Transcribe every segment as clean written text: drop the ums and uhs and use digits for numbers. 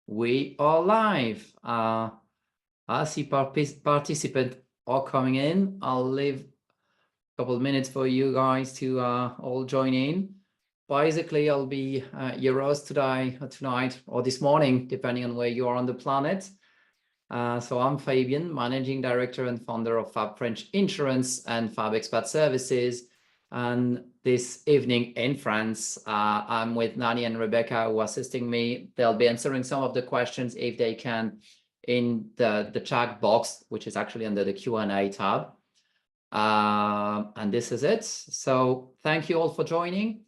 We are live. I see participants are coming in. I'll leave a couple of minutes for you guys to all join in. Basically, I'll be your host today, tonight, or this morning, depending on where you are on the planet. So I'm Fabien, Managing Director and founder of Fab French Insurance and Fab Expat Services. And this evening in France, I'm with Nani and Rebecca who are assisting me. They'll be answering some of the questions if they can in the chat box, which is actually under the Q&A tab. And this is it. So thank you all for joining.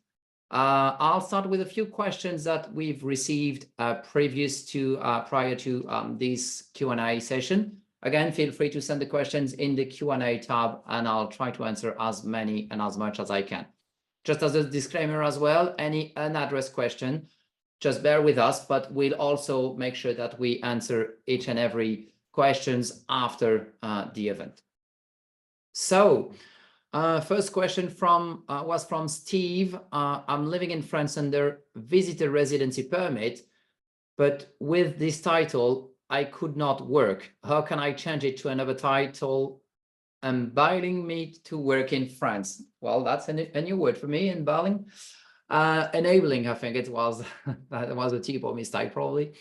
I'll start with a few questions that we've received prior to this Q&A session. Again, feel free to send the questions in the Q&A tab, and I'll try to answer as many and as much as I can. Just as a disclaimer as well, any unaddressed question, just bear with us, but we'll also make sure that we answer each and every questions after the event. So, first question was from Steve. I'm living in France under visitor residency permit, but with this title, I could not work. How can I change it to another title enabling me to work in France? Well, that's a new word for me, enabling. Enabling, I think it was, that was a typo mistake probably.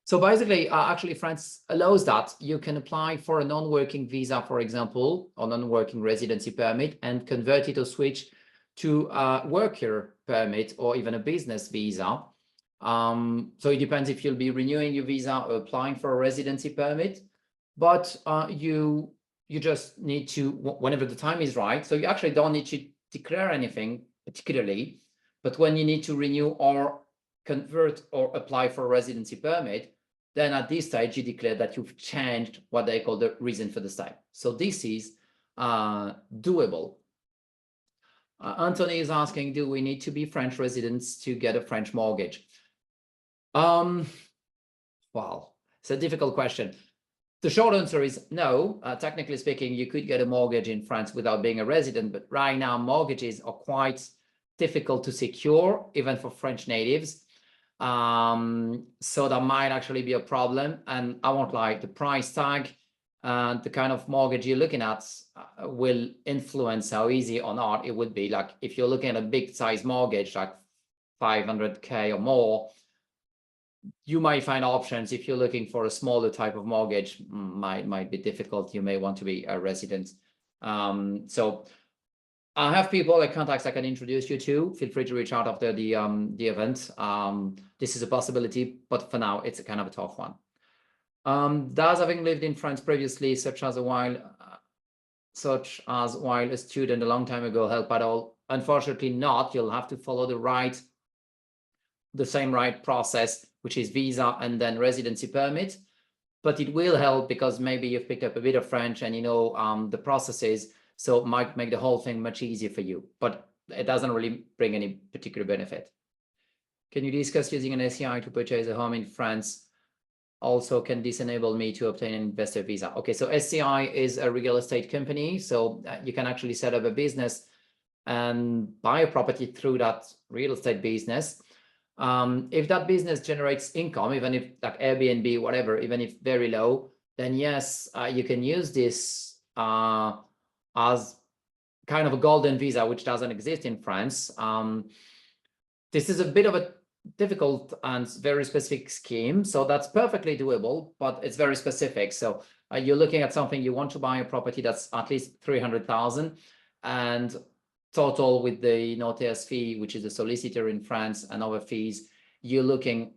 So basically, actually France allows that. You can apply for a non-working visa, for example, or non-working residency permit and convert it or switch to a worker permit or even a business visa. So it depends if you'll be renewing your visa or applying for a residency permit, but you just need to, whenever the time is right, so you actually don't need to declare anything particularly, but when you need to renew or convert or apply for a residency permit, then at this stage you declare that you've changed what they call the reason for the stay. So this is doable. Anthony is asking, do we need to be French residents to get a French mortgage? Well, it's a difficult question. The short answer is no. Technically speaking, you could get a mortgage in France without being a resident, but right now mortgages are quite difficult to secure, even for French natives. So that might actually be a problem. And I won't lie, the price tag and the kind of mortgage you're looking at will influence how easy or not it would be. Like if you're looking at a big size mortgage, like 500K or more, you might find options. If you're looking for a smaller type of mortgage, might be difficult. You may want to be a resident. So I have people like contacts I can introduce you to. Feel free to reach out after the event. This is a possibility, but for now it's a kind of a tough one. Does having lived in France previously, such as while a student a long time ago, help at all? Unfortunately not. You'll have to follow the same process, which is visa and then residency permit, but it will help because maybe you've picked up a bit of French and you know the processes, so it might make the whole thing much easier for you, but it doesn't really bring any particular benefit. Can you discuss using an SCI to purchase a home in France? Also, can this enable me to obtain an investor visa? Okay, so SCI is a real estate company, so you can actually set up a business and buy a property through that real estate business. If that business generates income, even if like Airbnb, whatever, even if very low, then yes, you can use this as kind of a golden visa, which doesn't exist in France. This is a bit of a difficult and very specific scheme, so that's perfectly doable, but it's very specific. So you're looking at something, you want to buy a property that's at least 300,000 and total with the notaire fee, which is a solicitor in France, and other fees, you're looking,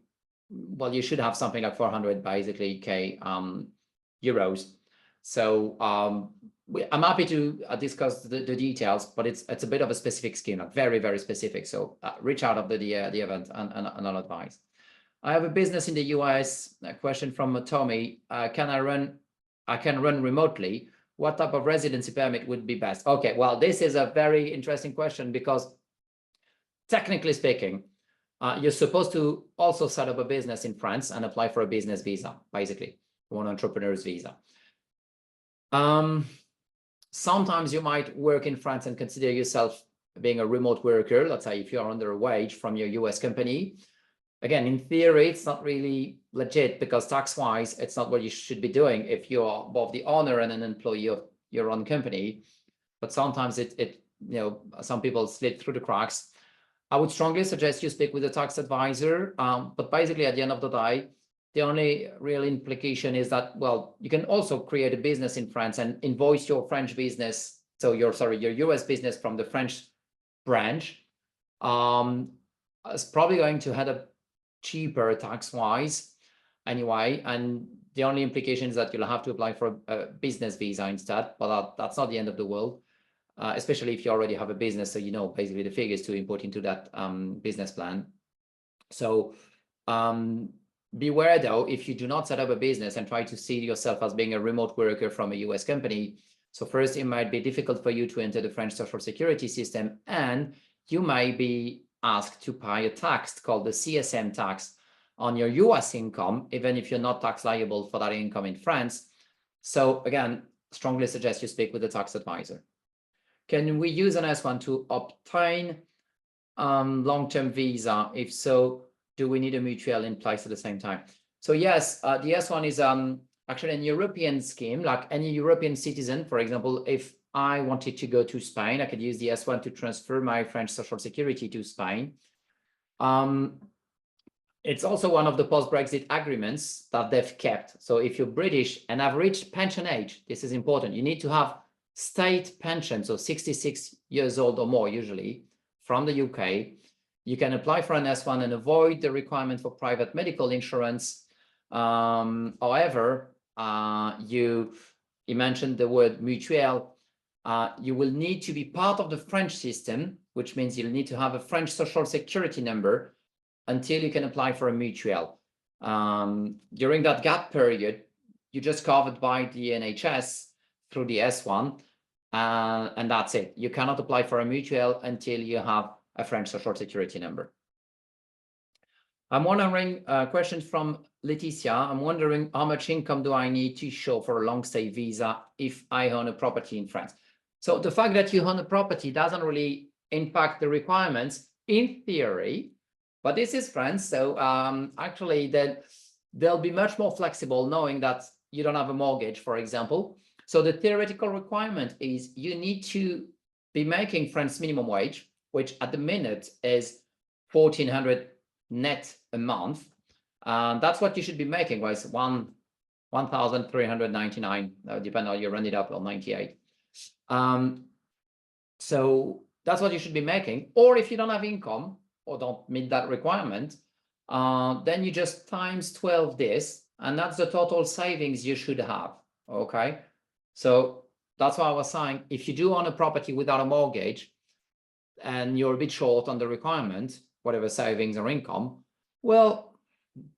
well, you should have something like 400 basically K euros. So I'm happy to discuss the details, but it's a bit of a specific scheme, like very, very specific. So reach out after the event and I'll advise. I have a business in the US. A question from Tommy. I can run remotely. What type of residency permit would be best? Okay, well, this is a very interesting question because technically speaking, you're supposed to also set up a business in France and apply for a business visa, basically, an entrepreneur's visa. Sometimes you might work in France and consider yourself being a remote worker. Let's say if you are under a wage from your US company. Again, in theory, it's not really legit, because tax-wise, it's not what you should be doing if you are both the owner and an employee of your own company. But sometimes it some people slip through the cracks. I would strongly suggest you speak with a tax advisor. But basically, at the end of the day, the only real implication is that, well, you can also create a business in France and invoice your French business. So your US business from the French branch. It's probably going to head up cheaper tax-wise anyway. And the only implication is that you'll have to apply for a business visa instead, but that's not the end of the world. Especially if you already have a business, so you know basically the figures to input into that business plan. So beware though, if you do not set up a business and try to see yourself as being a remote worker from a US company. So first, it might be difficult for you to enter the French social security system, and you might be asked to pay a tax called the CSM tax on your US income, even if you're not tax liable for that income in France. So again, strongly suggest you speak with a tax advisor. Can we use an S1 to obtain long-term visa? If so, do we need a mutual in place at the same time? So yes, the S1 is actually an European scheme, like any European citizen. For example, if I wanted to go to Spain, I could use the S1 to transfer my French social security to Spain. It's also one of the post-Brexit agreements that they've kept. So if you're British and have reached pension age, this is important. You need to have state pension, so 66 years old or more, usually from the UK. You can apply for an S1 and avoid the requirement for private medical insurance. However, you mentioned the word mutuelle. You will need to be part of the French system, which means you'll need to have a French social security number until you can apply for a mutuelle. During that gap period, you're just covered by the NHS through the S1, and that's it. You cannot apply for a mutuelle until you have a French social security number. I'm wondering, question from Leticia. I'm wondering how much income do I need to show for a long stay visa if I own a property in France? So the fact that you own a property doesn't really impact the requirements in theory, but this is France. So actually they'll be much more flexible knowing that you don't have a mortgage, for example. So the theoretical requirement is you need to be making French minimum wage, which at the minute is 1,400 net a month. That's what you should be making, right? 1,399, depending on how you run it up, or 98. So that's what you should be making. Or if you don't have income or don't meet that requirement, then you just times 12 this, and that's the total savings you should have. Okay, so that's why I was saying, if you do own a property without a mortgage and you're a bit short on the requirement, whatever savings or income, well,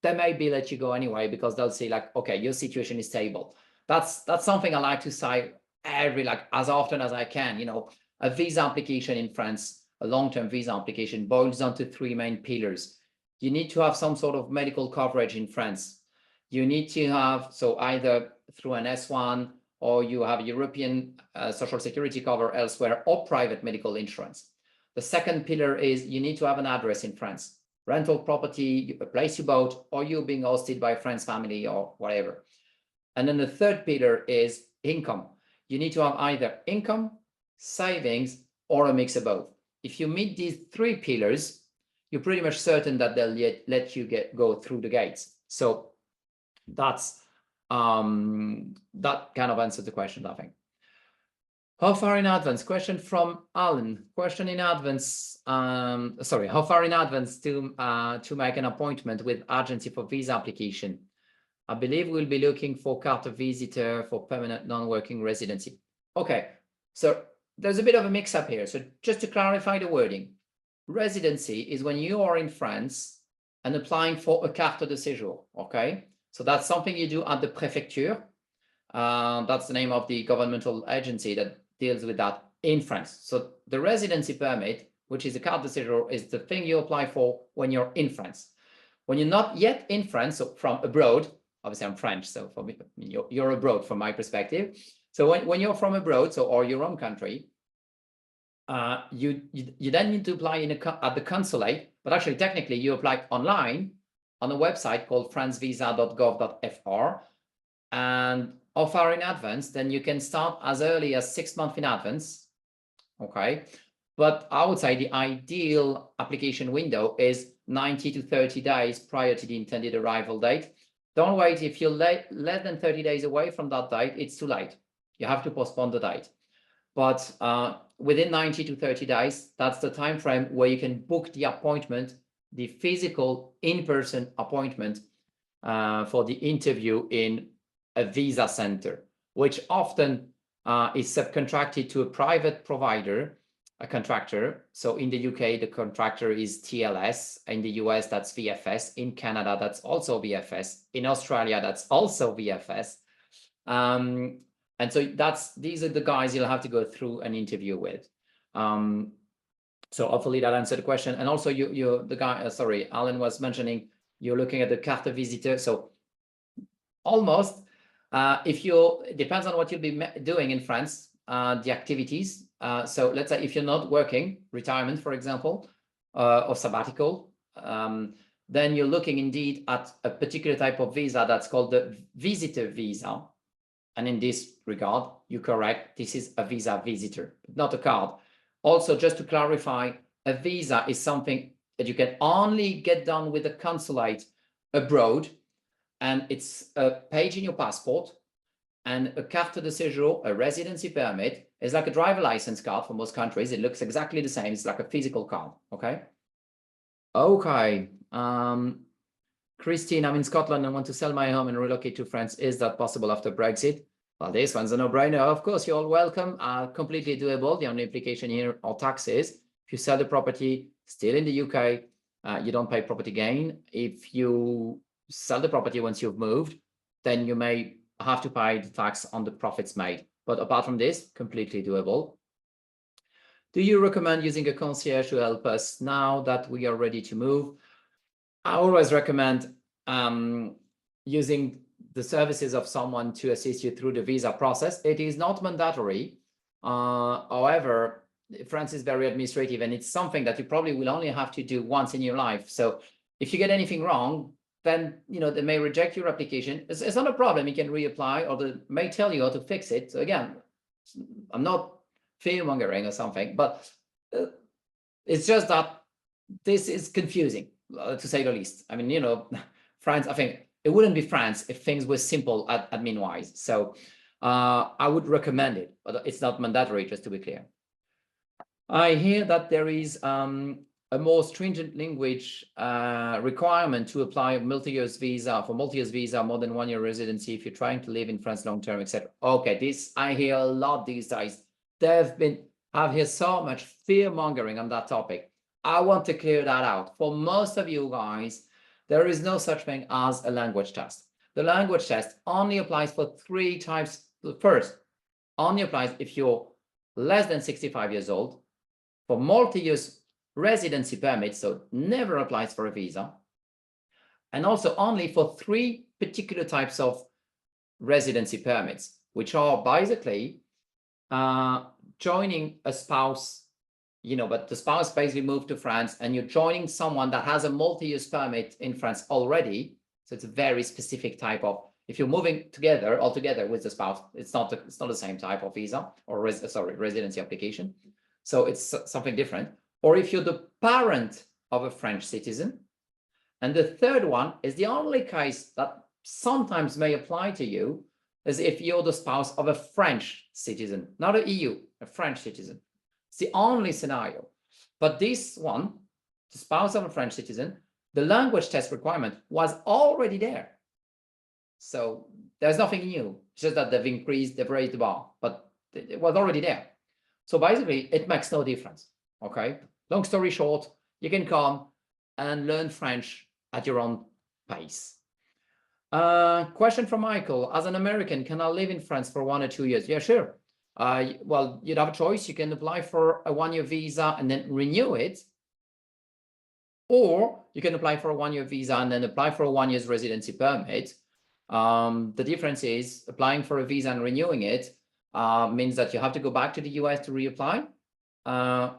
they maybe let you go anyway, because they'll say like, okay, your situation is stable. That's something I like to say as often as I can. You know, a visa application in France, a long-term visa application, boils down to three main pillars. You need to have some sort of medical coverage in France. You need to have, so either through an S1 or you have European social security cover elsewhere, or private medical insurance. The second pillar is you need to have an address in France, rental property, a place you bought, or you're being hosted by a friend's family or whatever. And then the third pillar is income. You need to have either income, savings, or a mix of both. If you meet these three pillars, you're pretty much certain that they'll let you go through the gates. So that's that kind of answers the question, I think. How far in advance? Question from Alan. Question in advance. Sorry, how far in advance to make an appointment with agency for visa application? I believe we'll be looking for carte visitor for permanent non-working residency. Okay, so there's a bit of a mix-up here. So just to clarify the wording, residency is when you are in France and applying for a carte de séjour. Okay, so that's something you do at the préfecture. That's the name of the governmental agency that deals with that in France. So the residency permit, which is a carte de séjour, is the thing you apply for when you're in France. When you're not yet in France, so from abroad, obviously I'm French, so for me, you're abroad from my perspective. So when you're from abroad, so or your own country, you then need to apply at the consulate, but actually technically you apply online on a website called francevisa.gov.fr and offer in advance, then you can start as early as 6 months in advance. Okay. But I would say the ideal application window is 90 to 30 days prior to the intended arrival date. Don't wait. If you're less than 30 days away from that date, it's too late. You have to postpone the date. But within 90 to 30 days, that's the time frame where you can book the appointment, the physical in-person appointment for the interview in a visa center, which often is subcontracted to a private provider, a contractor. So in the UK, the contractor is TLS. In the US, that's VFS. In Canada, that's also VFS. In Australia, that's also VFS. And so these are the guys you'll have to go through an interview with. So hopefully that answered the question. And also the guy, sorry, Alan was mentioning you're looking at the carte visitor. So almost, it depends on what you'll be doing in France, the activities. So let's say if you're not working, retirement, for example, or sabbatical, then you're looking indeed at a particular type of visa that's called the visitor visa. And in this regard, you're correct. This is a visa visitor, not a card. Also, just to clarify, a visa is something that you can only get done with a consulate abroad. And it's a page in your passport, and a carte de séjour, a residency permit, is like a driver license card for most countries. It looks exactly the same. It's like a physical card. Okay. Okay. Christine, I'm in Scotland and want to sell my home and relocate to France. Is that possible after Brexit? Well, this one's a no-brainer. Of course, you're all welcome. Completely doable. The only implication here are taxes. If you sell the property still in the UK, you don't pay property gain. If you sell the property once you've moved, then you may have to pay the tax on the profits made. But apart from this, completely doable. Do you recommend using a concierge to help us now that we are ready to move? I always recommend using the services of someone to assist you through the visa process. It is not mandatory. However, France is very administrative, and it's something that you probably will only have to do once in your life. So if you get anything wrong, then they may reject your application. It's not a problem. You can reapply, or they may tell you how to fix it. So again, I'm not fear-mongering or something, but it's just that this is confusing, to say the least. I mean, France, I think it wouldn't be France if things were simple admin-wise. So I would recommend it, but it's not mandatory, just to be clear. I hear that there is a more stringent language requirement to apply multi-years visa more than 1 year residency if you're trying to live in France long-term, etc. Okay, this I hear a lot these days. I've heard so much fear-mongering on that topic. I want to clear that out. For most of you guys, there is no such thing as a language test. The language test only applies for 3 types. The first only applies if you're less than 65 years old, for multi-use residency permits, so never applies for a visa, and also only for 3 particular types of residency permits, which are basically joining a spouse, but the spouse basically moved to France and you're joining someone that has a multi-use permit in France already. So it's a very specific type of, if you're moving all together with the spouse, it's not the same type of visa or residency application. So it's something different. Or if you're the parent of a French citizen. And the third one is the only case that sometimes may apply to you, is if you're the spouse of a French citizen, not an EU, a French citizen. It's the only scenario. But this one, the spouse of a French citizen, the language test requirement was already there. So there's nothing new. It's just that they've raised the bar, but it was already there. So basically, it makes no difference. Okay. Long story short, you can come and learn French at your own pace. Question from Michael: as an American, can I live in France for 1 or 2 years? Yeah, sure. Well, you'd have a choice. You can apply for a 1-year visa and then renew it, or you can apply for a 1-year visa and then apply for a 1 year's residency permit. The difference is applying for a visa and renewing it means that you have to go back to the US to reapply.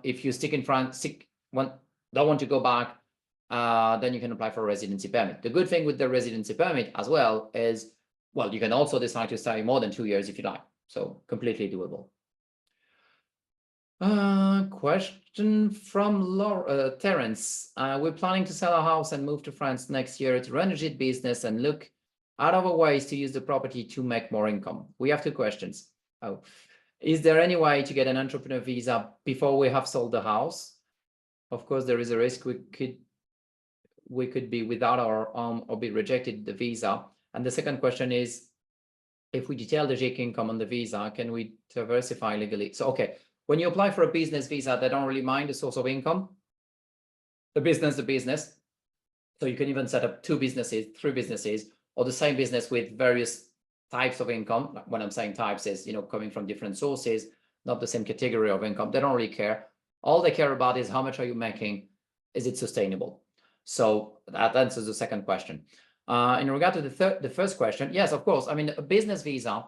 If you stick in France, don't want to go back, then you can apply for a residency permit. The good thing with the residency permit as well is, well, you can also decide to stay more than 2 years if you like. So completely doable. Question from Terence. We're planning to sell our house and move to France next year to run a legit business and look at other ways to use the property to make more income. We have 2 questions. Oh, is there any way to get an entrepreneur visa before we have sold the house? Of course, there is a risk we could be without our or be rejected the visa. And the second question is, if we detail the GIC income on the visa, can we diversify legally? So, okay. When you apply for a business visa, they don't really mind the source of income. The business. So you can even set up 2 businesses, 3 businesses, or the same business with various types of income. When I'm saying types is, coming from different sources, not the same category of income. They don't really care. All they care about is how much are you making? Is it sustainable? So that answers the second question. In regard to the first question, yes, of course. I mean, a business visa,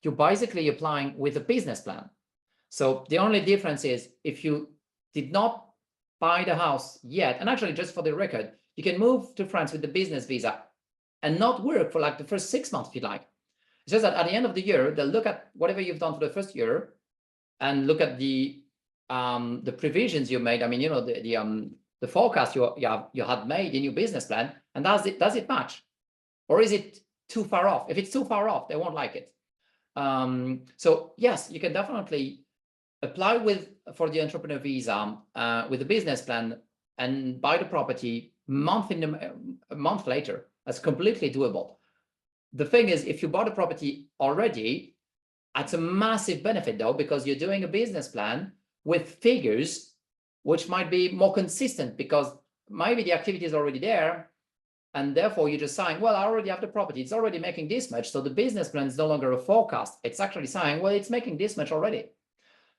you're basically applying with a business plan. So the only difference is if you did not buy the house yet, and actually just for the record, you can move to France with the business visa and not work for like the first 6 months if you like. It's just that at the end of the year, they'll look at whatever you've done for the first year and look at the provisions you made. I mean, the forecast you had made in your business plan, and does it match, or is it too far off? If it's too far off, they won't like it. So yes, you can definitely apply for the entrepreneur visa with a business plan and buy the property a month later. That's completely doable. The thing is, if you bought a property already, that's a massive benefit though, because you're doing a business plan with figures which might be more consistent, because maybe the activity is already there, and therefore you're just saying, well, I already have the property, it's already making this much, so the business plan is no longer a forecast. It's actually saying, well, it's making this much already.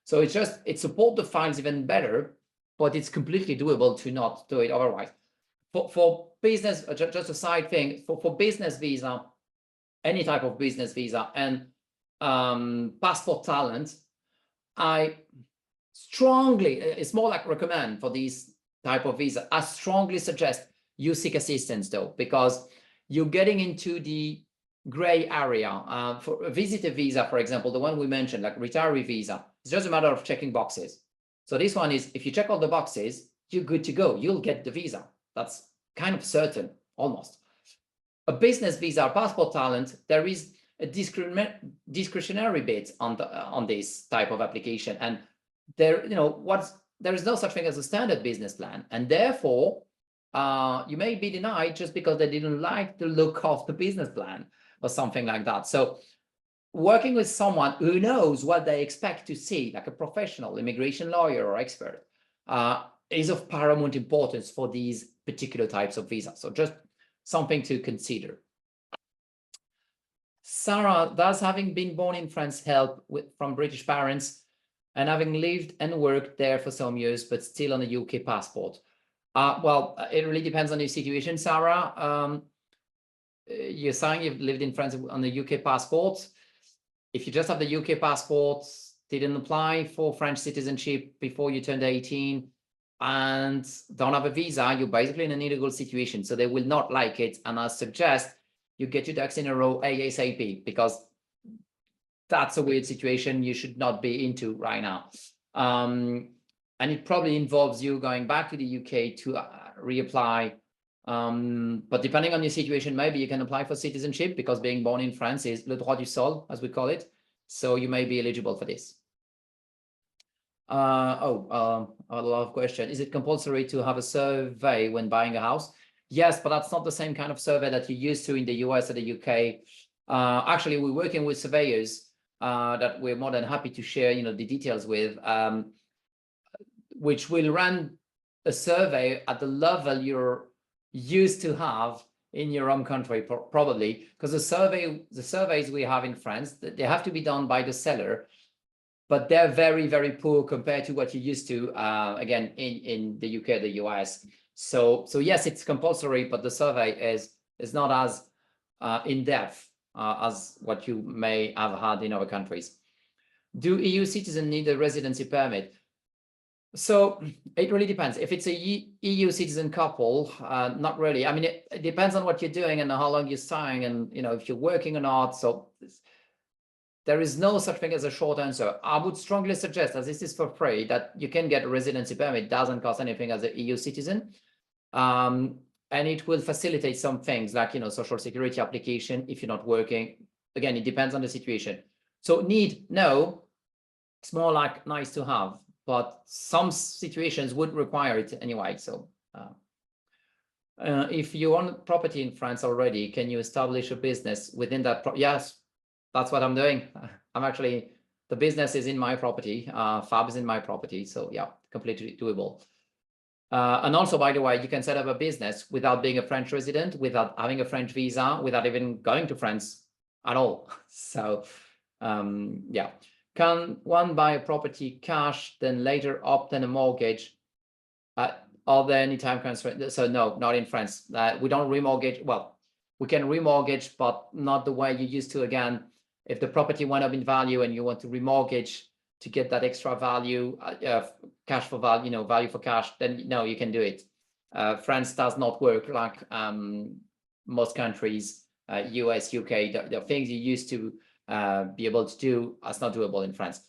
So it supports the files even better, but it's completely doable to not do it otherwise. For business, just a side thing, for business visa, any type of business visa and passport talent, I strongly, it's more like recommend for these type of visa, I strongly suggest you seek assistance though, because you're getting into the gray area. For a visitor visa, for example, the one we mentioned, like retiree visa, it's just a matter of checking boxes. So this one is, if you check all the boxes, you're good to go. You'll get the visa. That's kind of certain, almost. A business visa, passport talent, there is a discretionary bit on this type of application, and there is no such thing as a standard business plan, and therefore you may be denied just because they didn't like the look of the business plan or something like that. So working with someone who knows what they expect to see, like a professional immigration lawyer or expert, is of paramount importance for these particular types of visas. So just something to consider. Sarah, does having been born in France help from British parents and having lived and worked there for some years, but still on a UK passport? Well, it really depends on your situation, Sarah. You're saying you've lived in France on the UK passport. If you just have the UK passport, didn't apply for French citizenship before you turned 18, and don't have a visa, you're basically in an illegal situation. So they will not like it. And I suggest you get your ducks in a row ASAP, because that's a weird situation you should not be into right now. And it probably involves you going back to the UK to reapply. But depending on your situation, maybe you can apply for citizenship, because being born in France is le droit du sol, as we call it. So you may be eligible for this. A lot of questions. Is it compulsory to have a survey when buying a house? Yes, but that's not the same kind of survey that you're used to in the US or the UK. Actually, we're working with surveyors that we're more than happy to share, the details with, which will run a survey at the level you're used to have in your own country, probably, because the surveys we have in France, they have to be done by the seller, but they're very, very poor compared to what you're used to, again, in the UK, the US. So yes, it's compulsory, but the survey is not as in-depth as what you may have had in other countries. Do EU citizens need a residency permit? So it really depends. If it's a EU citizen couple, not really. I mean, it depends on what you're doing and how long you're staying, and if you're working or not. So there is no such thing as a short answer. I would strongly suggest, as this is for free, that you can get a residency permit. It doesn't cost anything as an EU citizen. And it will facilitate some things like, social security application if you're not working. Again, it depends on the situation. So no, it's more like nice to have, but some situations would require it anyway. So if you own property in France already, can you establish a business within that? Yes, that's what I'm doing. I'm actually, the business is in my property. FAB is in my property. So yeah, completely doable. And also, by the way, you can set up a business without being a French resident, without having a French visa, without even going to France at all. So yeah. Can one buy a property cash, then later opt in a mortgage? Are there any time constraints? So no, not in France. We don't remortgage. Well, we can remortgage, but not the way you used to. Again, if the property went up in value and you want to remortgage to get that extra value, cash for value, value for cash, then no, you can do it. France does not work like most countries, US, UK. The things you used to be able to do, that's not doable in France.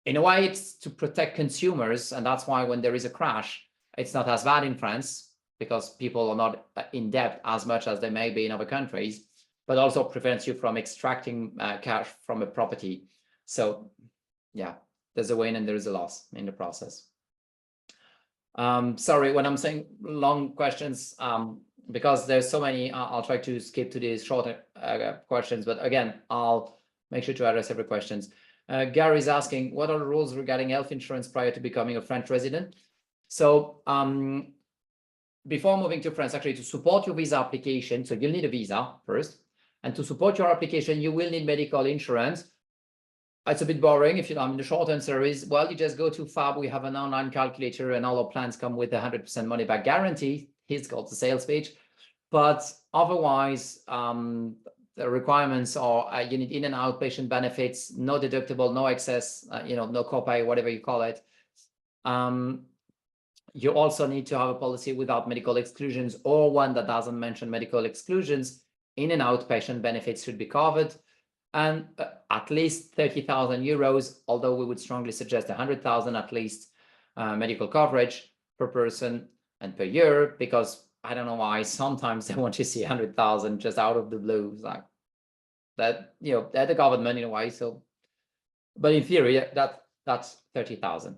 In a way, it's to protect consumers, and that's why when there is a crash, it's not as bad in France because people are not in debt as much as they may be in other countries, but also prevents you from extracting cash from a property. So yeah, there's a win and there's a loss in the process. Sorry, when I'm saying long questions, because there's so many, I'll try to skip to these shorter questions, but again, I'll make sure to address every questions. Gary's asking, what are the rules regarding health insurance prior to becoming a French resident? So before moving to France, actually, to support your visa application, so you'll need a visa first, and to support your application, you will need medical insurance. It's a bit boring. If you, the short answer is, well, you just go to FAB. We have an online calculator, and all our plans come with 100% money back guarantee. It's called the sales page. But otherwise, the requirements are you need in and outpatient benefits, no deductible, no excess, no copay, whatever you call it. You also need to have a policy without medical exclusions or one that doesn't mention medical exclusions. In and outpatient benefits should be covered. And at least 30,000 euros, although we would strongly suggest 100,000 at least medical coverage per person and per year, because I don't know why sometimes they want to see 100,000 just out of the blue, like that, they're the government in a way. So, but in theory, that's 30,000.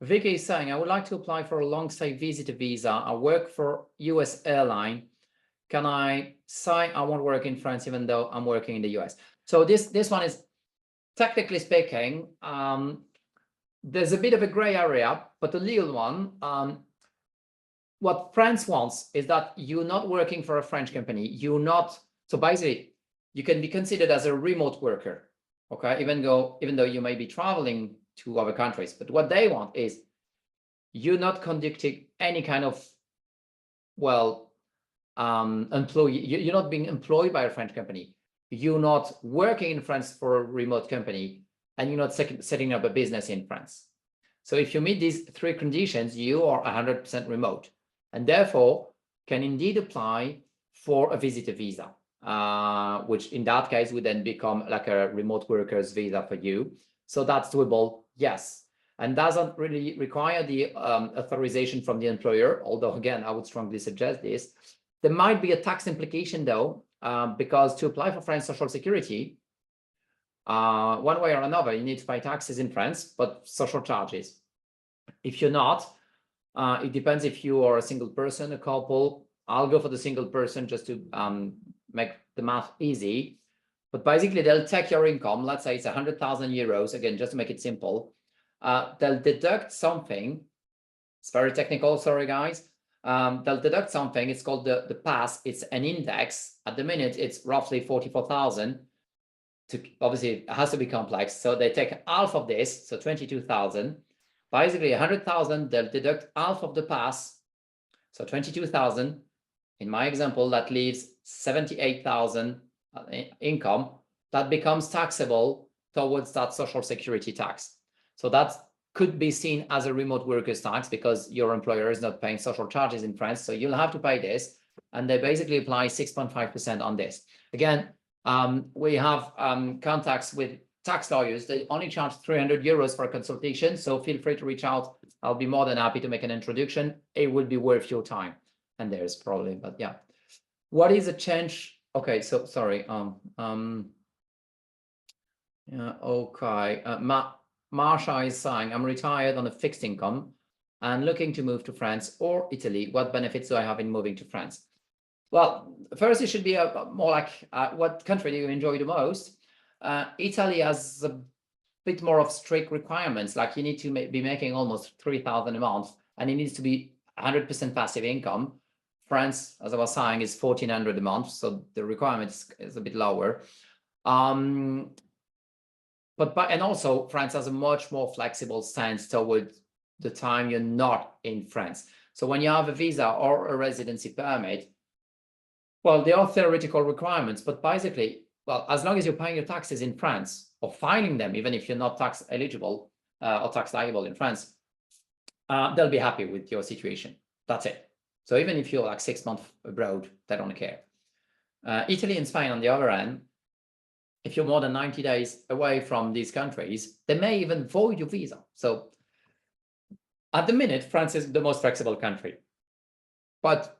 Vicky is saying, I would like to apply for a long stay visitor visa. I work for US airline. Can I say I won't work in France even though I'm working in the US? So this one is, technically speaking, there's a bit of a gray area, but the legal one, what France wants is that you're not working for a French company. You're not, so basically you can be considered as a remote worker, okay? Even though you may be traveling to other countries, but what they want is you're not conducting any kind of, employee. You're not being employed by a French company. You're not working in France for a remote company, and you're not setting up a business in France. So if you meet these three conditions, you are 100% remote, and therefore can indeed apply for a visitor visa, which in that case would then become like a remote workers visa for you. So that's doable, yes, and doesn't really require the authorization from the employer, although again, I would strongly suggest this. There might be a tax implication though, because to apply for French Social Security, one way or another, you need to pay taxes in France, but social charges. If you're not, it depends if you are a single person, a couple. I'll go for the single person just to make the math easy. But basically, they'll take your income. Let's say it's 100,000 euros. Again, just to make it simple, they'll deduct something. It's very technical. Sorry, guys. They'll deduct something. It's called the pass. It's an index. At the minute, it's roughly 44,000. Obviously, it has to be complex. So they take half of this, so 22,000. Basically, 100,000. They'll deduct half of the pass, so 22,000. In my example, that leaves 78,000 income that becomes taxable towards that social security tax. So that could be seen as a remote workers tax because your employer is not paying social charges in France. So you'll have to pay this. And they basically apply 6.5% on this. Again, we have contacts with tax lawyers. They only charge 300 euros for a consultation. So feel free to reach out. I'll be more than happy to make an introduction. It would be worth your time. And there's probably, but yeah. What is a change? Okay, so sorry. Yeah, okay. Marsha is saying, I'm retired on a fixed income and looking to move to France or Italy. What benefits do I have in moving to France? Well, first, it should be more like what country do you enjoy the most? Italy has a bit more of strict requirements, like you need to be making almost 3,000 a month, and it needs to be 100% passive income. France, as I was saying, is 1,400 a month, so the requirement is a bit lower. And also France has a much more flexible stance towards the time you're not in France. So when you have a visa or a residency permit, well, there are theoretical requirements, but basically, well, as long as you're paying your taxes in France or filing them, even if you're not tax eligible or tax liable in France, they'll be happy with your situation. That's it. So even if you're like 6 months abroad, they don't care. Italy and Spain, on the other hand, if you're more than 90 days away from these countries, they may even void your visa. So at the minute, France is the most flexible country. But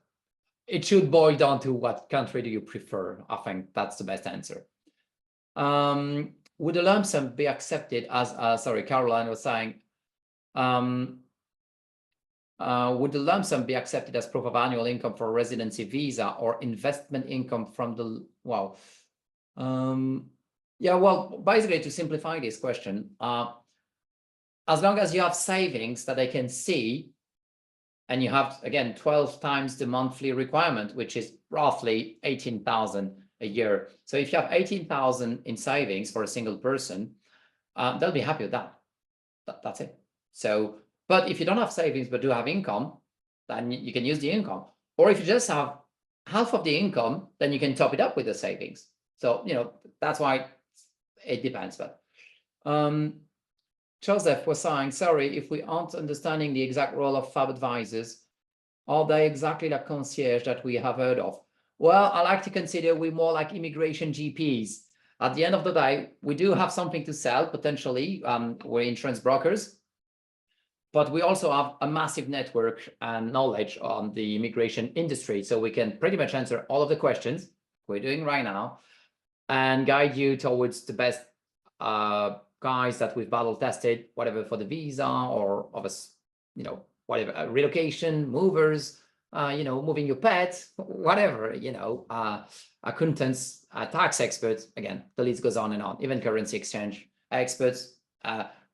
it should boil down to what country do you prefer? I think that's the best answer. Would a lump sum be accepted as, sorry, Caroline was saying, would the lump sum be accepted as proof of annual income for a residency visa or investment income from the, wow. Yeah, well, basically to simplify this question, as long as you have savings that they can see, and you have, again, 12 times the monthly requirement, which is roughly 18,000 a year. So if you have 18,000 in savings for a single person, they'll be happy with that. That's it. So, but if you don't have savings but do have income, then you can use the income. Or if you just have half of the income, then you can top it up with the savings. So, you know, that's why it depends. But Joseph was saying, sorry, if we aren't understanding the exact role of FAB advisors, are they exactly like concierge that we have heard of? Well, I like to consider we're more like immigration GPs. At the end of the day, we do have something to sell, potentially. We're insurance brokers, but we also have a massive network and knowledge on the immigration industry. So we can pretty much answer all of the questions we're doing right now and guide you towards the best guys that we've battle tested, whatever for the visa or of us, you know, whatever, relocation, movers, you know, moving your pet, whatever, you know, accountants, tax experts, again, the list goes on and on, even currency exchange experts.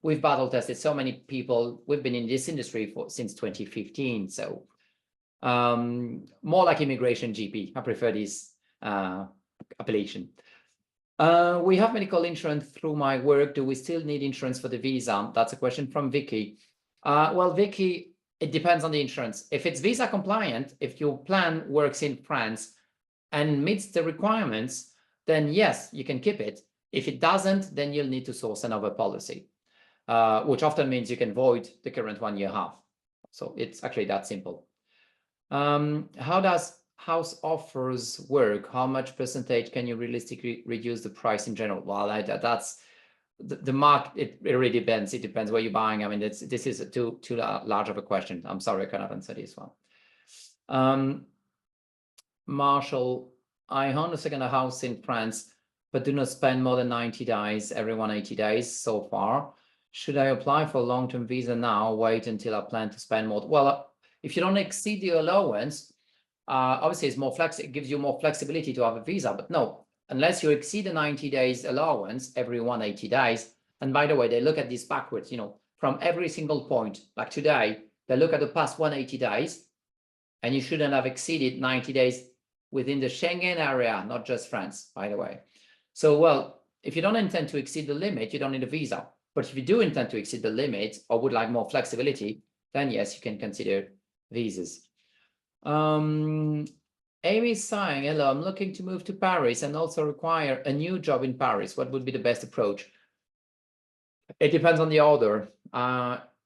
We've battle tested so many people. We've been in this industry since 2015. So more like immigration GP. I prefer this appellation. We have medical insurance through my work. Do we still need insurance for the visa? That's a question from Vicky. Well, Vicky, it depends on the insurance. If it's visa compliant, if your plan works in France and meets the requirements, then yes, you can keep it. If it doesn't, then you'll need to source another policy, which often means you can void the current one you have. So it's actually that simple. How does house offers work? How much percentage can you realistically reduce the price in general? Well, that's the market. It really depends. It depends where you're buying. I mean, this is too large of a question. I'm sorry, I cannot answer this one. Marshall, I own a second house in France, but do not spend more than 90 days every 180 days so far. Should I apply for a long-term visa now? Wait until I plan to spend more? Well, if you don't exceed the allowance, obviously it's more it gives you more flexibility to have a visa, but no, unless you exceed the 90 days allowance every 180 days. And by the way, they look at this backwards, you know, from every single point, like today, they look at the past 180 days, and you shouldn't have exceeded 90 days within the Schengen area, not just France, by the way. So, well, if you don't intend to exceed the limit, you don't need a visa. But if you do intend to exceed the limit or would like more flexibility, then yes, you can consider visas. Amy's saying, hello, I'm looking to move to Paris and also require a new job in Paris. What would be the best approach? It depends on the order.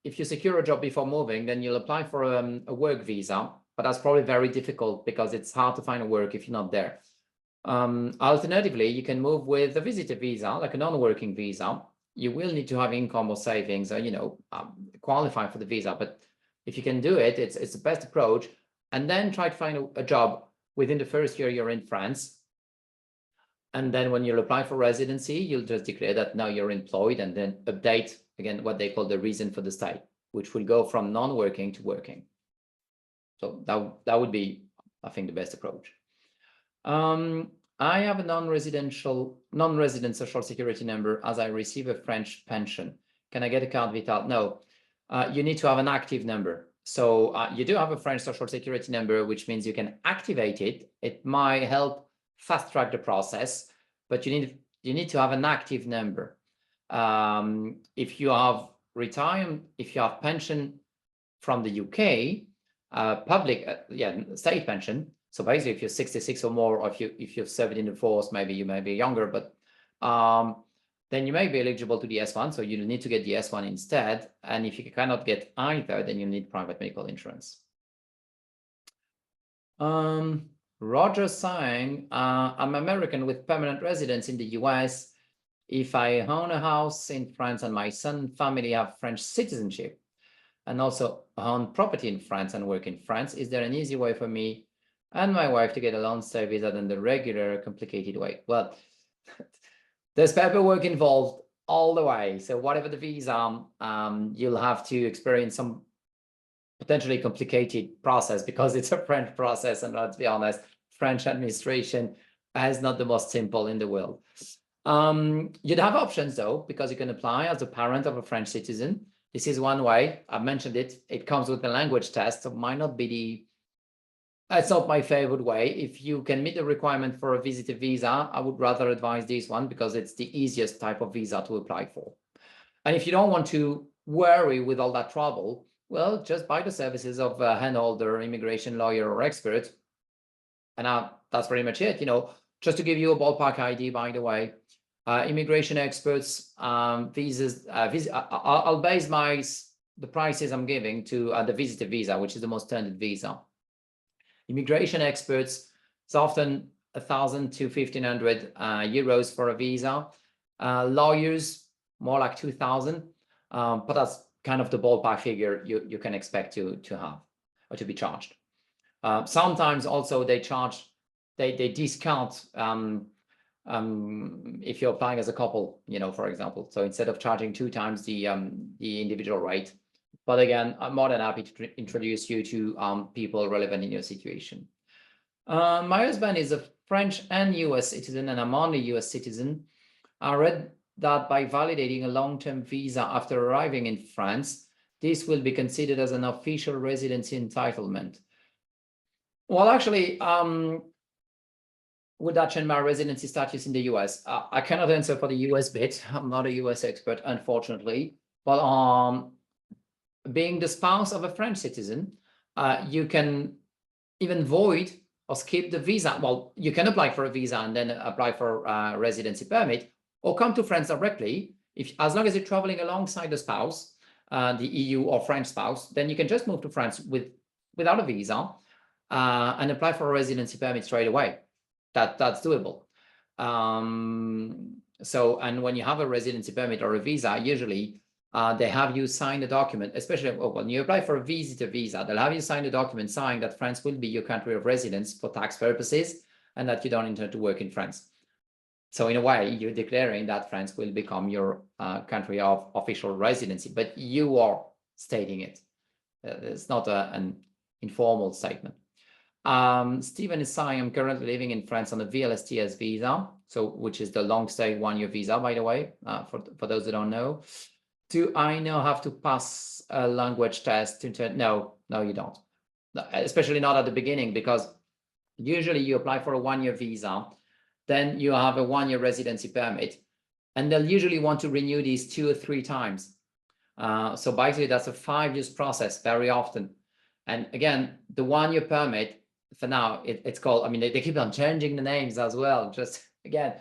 If you secure a job before moving, then you'll apply for a work visa, but that's probably very difficult because it's hard to find a work if you're not there. Alternatively, you can move with a visitor visa, like a non-working visa. You will need to have income or savings, or qualify for the visa. But if you can do it, it's the best approach. And then try to find a job within the first year you're in France. And then when you'll apply for residency, you'll just declare that now you're employed, and then update again what they call the reason for the stay, which will go from non-working to working. So that would be, I think, the best approach. I have a non-resident social security number as I receive a French pension. Can I get a card without? No, you need to have an active number. So you do have a French social security number, which means you can activate it. It might help fast track the process, but you need to have an active number. If you have retirement, if you have pension from the UK, public, state pension. So basically, if you're 66 or more, or if you've served in the force, maybe you may be younger, but then you may be eligible to the S1. So you need to get the S1 instead. And if you cannot get either, then you need private medical insurance. Roger saying, I'm American with permanent residence in the US. If I own a house in France and my son family have French citizenship, and also own property in France and work in France, is there an easy way for me and my wife to get a long stay visa than the regular complicated way? Well, there's paperwork involved all the way. So whatever the visa, you'll have to experience some potentially complicated process because it's a French process, and let's be honest, French administration is not the most simple in the world. You'd have options though, because you can apply as a parent of a French citizen. This is one way. I've mentioned it. It comes with a language test, so it might not be it's not my favorite way. If you can meet the requirement for a visitor visa, I would rather advise this one because it's the easiest type of visa to apply for. And if you don't want to worry with all that trouble, well, just buy the services of a handholder, immigration lawyer, or expert. And that's pretty much it. Just to give you a ballpark idea, by the way, immigration experts, visas, I'll base the prices I'm giving to the visitor visa, which is the most standard visa. Immigration experts, it's often 1,000 to 1,500 euros for a visa. Lawyers, more like 2,000, but that's kind of the ballpark figure you can expect to have or to be charged. Sometimes also they discount if you're applying as a couple, for example. So instead of charging 2 times the individual rate. But again, I'm more than happy to introduce you to people relevant in your situation. My husband is a French and US citizen, and I'm only US citizen. I read that by validating a long-term visa after arriving in France, this will be considered as an official residency entitlement. Well, actually, would that change my residency status in the US? I cannot answer for the US bit. I'm not a US expert, unfortunately. But being the spouse of a French citizen, you can even void or skip the visa. Well, you can apply for a visa and then apply for a residency permit, or come to France directly. As long as you're traveling alongside the spouse, the EU or French spouse, then you can just move to France without a visa and apply for a residency permit straight away. That's doable. And when you have a residency permit or a visa, usually they have you sign a document, especially when you apply for a visitor visa, they'll have you sign a document saying that France will be your country of residence for tax purposes and that you don't intend to work in France. So in a way, you're declaring that France will become your country of official residency, but you are stating it. It's not an informal statement. Stephen is saying, I'm currently living in France on a VLSTS visa, which is the long stay 1-year visa, by the way, for those that don't know. Do I now have to pass a language test? No, you don't. Especially not at the beginning, because usually you apply for a 1-year visa, then you have a 1-year residency permit, and they'll usually want to renew these 2 or 3 times. So basically that's a 5 years process very often. And again, the 1-year permit, for now, it's called, I mean, they keep on changing the names as well. Just again,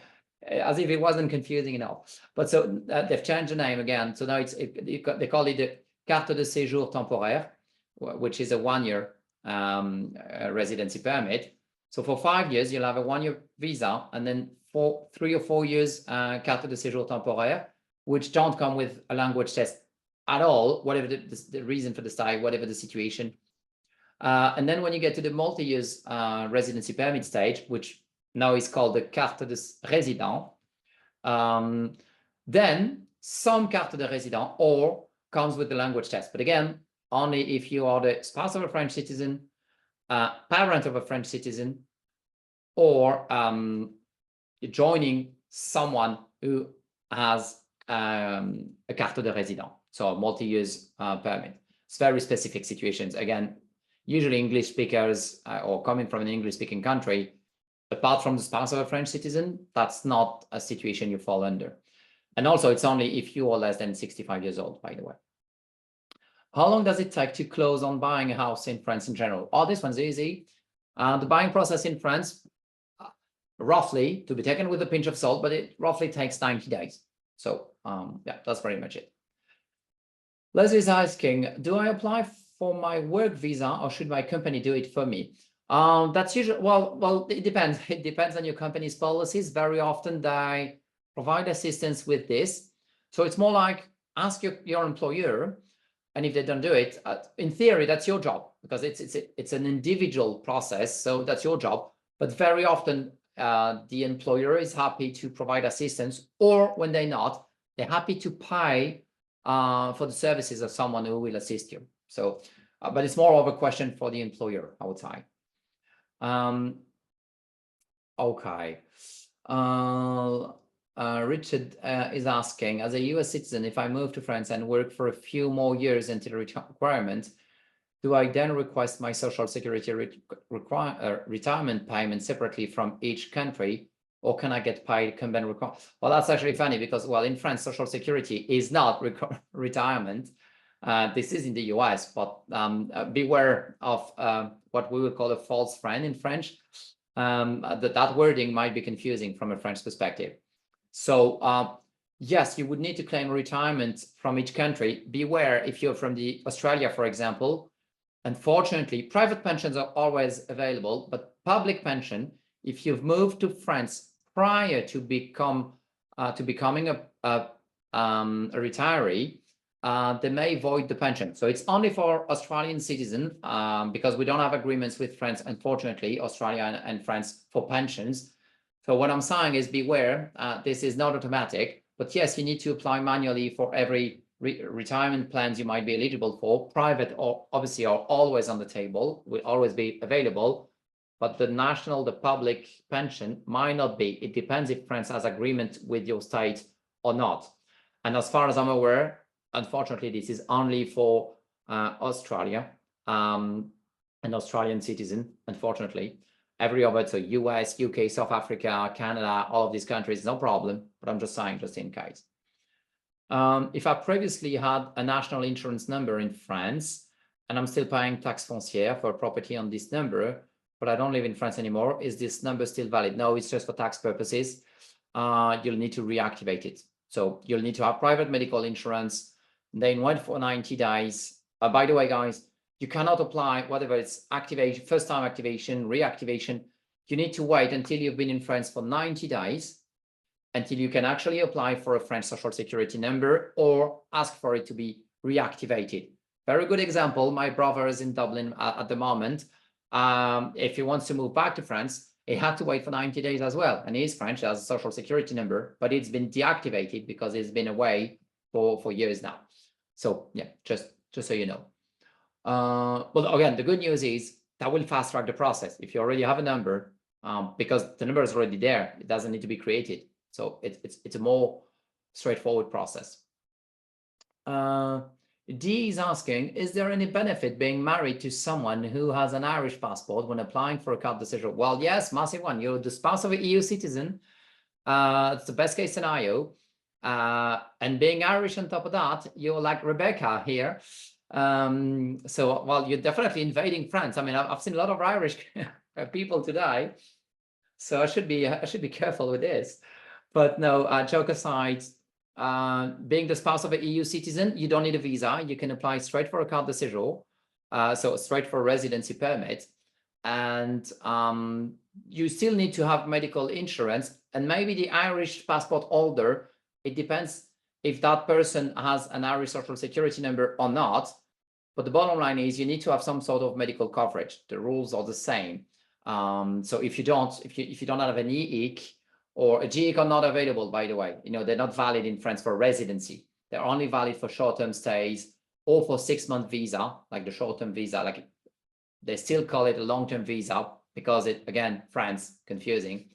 as if it wasn't confusing enough. But so they've changed the name again. So now they call it the carte de séjour temporaire, which is a 1-year residency permit. So for 5 years, you'll have a 1-year visa, and then for 3 or 4 years, carte de séjour temporaire, which don't come with a language test at all, whatever the reason for the stay, whatever the situation. And then when you get to the multi-years residency permit stage, which now is called the carte de résident, then some carte de résident or comes with the language test. But again, only if you are the spouse of a French citizen, parent of a French citizen, or joining someone who has a carte de résident, so a multi-years permit. It's very specific situations. Again, usually English speakers or coming from an English-speaking country, apart from the spouse of a French citizen, that's not a situation you fall under. And also, it's only if you are less than 65 years old, by the way. How long does it take to close on buying a house in France in general? Oh, this one's easy. The buying process in France, roughly, to be taken with a pinch of salt, but it roughly takes 90 days. So yeah, that's very much it. Leslie's asking, do I apply for my work visa or should my company do it for me? That's usually, well, it depends. It depends on your company's policies. Very often they provide assistance with this. So it's more like ask your employer, and if they don't do it, in theory, that's your job, because it's an individual process. So that's your job. But very often the employer is happy to provide assistance, or when they're not, they're happy to pay for the services of someone who will assist you. So, but it's more of a question for the employer, I would say. Okay. Richard is asking, as a US citizen, if I move to France and work for a few more years until requirement, do I then request my social security retirement payment separately from each country, or can I get paid combined requirement? Well, that's actually funny because, well, in France, social security is not retirement. This is in the US, but beware of what we would call a false friend in French. That wording might be confusing from a French perspective. So yes, you would need to claim retirement from each country. Beware if you're from Australia, for example. Unfortunately, private pensions are always available, but public pension, if you've moved to France prior to becoming a retiree, they may void the pension. So it's only for Australian citizens, because we don't have agreements with France, unfortunately, Australia and France, for pensions. So what I'm saying is beware, this is not automatic, but yes, you need to apply manually for every retirement plans you might be eligible for. Private, or obviously, are always on the table, will always be available, but the public pension might not be. It depends if France has agreement with your state or not. And as far as I'm aware, unfortunately, this is only for Australia and Australian citizen, unfortunately. Every other, so US, UK, South Africa, Canada, all of these countries, no problem, but I'm just saying, just in case. If I previously had a national insurance number in France and I'm still paying taxe foncière for a property on this number, but I don't live in France anymore, is this number still valid? No, it's just for tax purposes. You'll need to reactivate it. So you'll need to have private medical insurance, then wait for 90 days. By the way, guys, you cannot apply whatever it's activation, first time activation, reactivation. You need to wait until you've been in France for 90 days until you can actually apply for a French social security number or ask for it to be reactivated. Very good example. My brother is in Dublin at the moment. If he wants to move back to France, he had to wait for 90 days as well. And he's French, has a social security number, but it's been deactivated because it's been away for years now. So yeah, just so you know. But again, the good news is that will fast track the process. If you already have a number, because the number is already there, it doesn't need to be created. So it's a more straightforward process. D is asking, is there any benefit being married to someone who has an Irish passport when applying for a carte de séjour? Well, yes, massive one. You're the spouse of an EU citizen. It's the best case scenario. And being Irish on top of that, you're like Rebecca here. So, well, you're definitely invading France. I mean, I've seen a lot of Irish people today, so I should be careful with this. But no, joke aside, being the spouse of an EU citizen, you don't need a visa. You can apply straight for a carte de séjour, so straight for a residency permit. And you still need to have medical insurance, and maybe the Irish passport holder, it depends if that person has an Irish social security number or not. But the bottom line is you need to have some sort of medical coverage. The rules are the same. So if you don't have an EIC, or a GIC are not available, by the way, they're not valid in France for residency. They're only valid for short-term stays or for 6-month visa, like the short-term visa, like they still call it a long-term visa because it, again, France, confusing,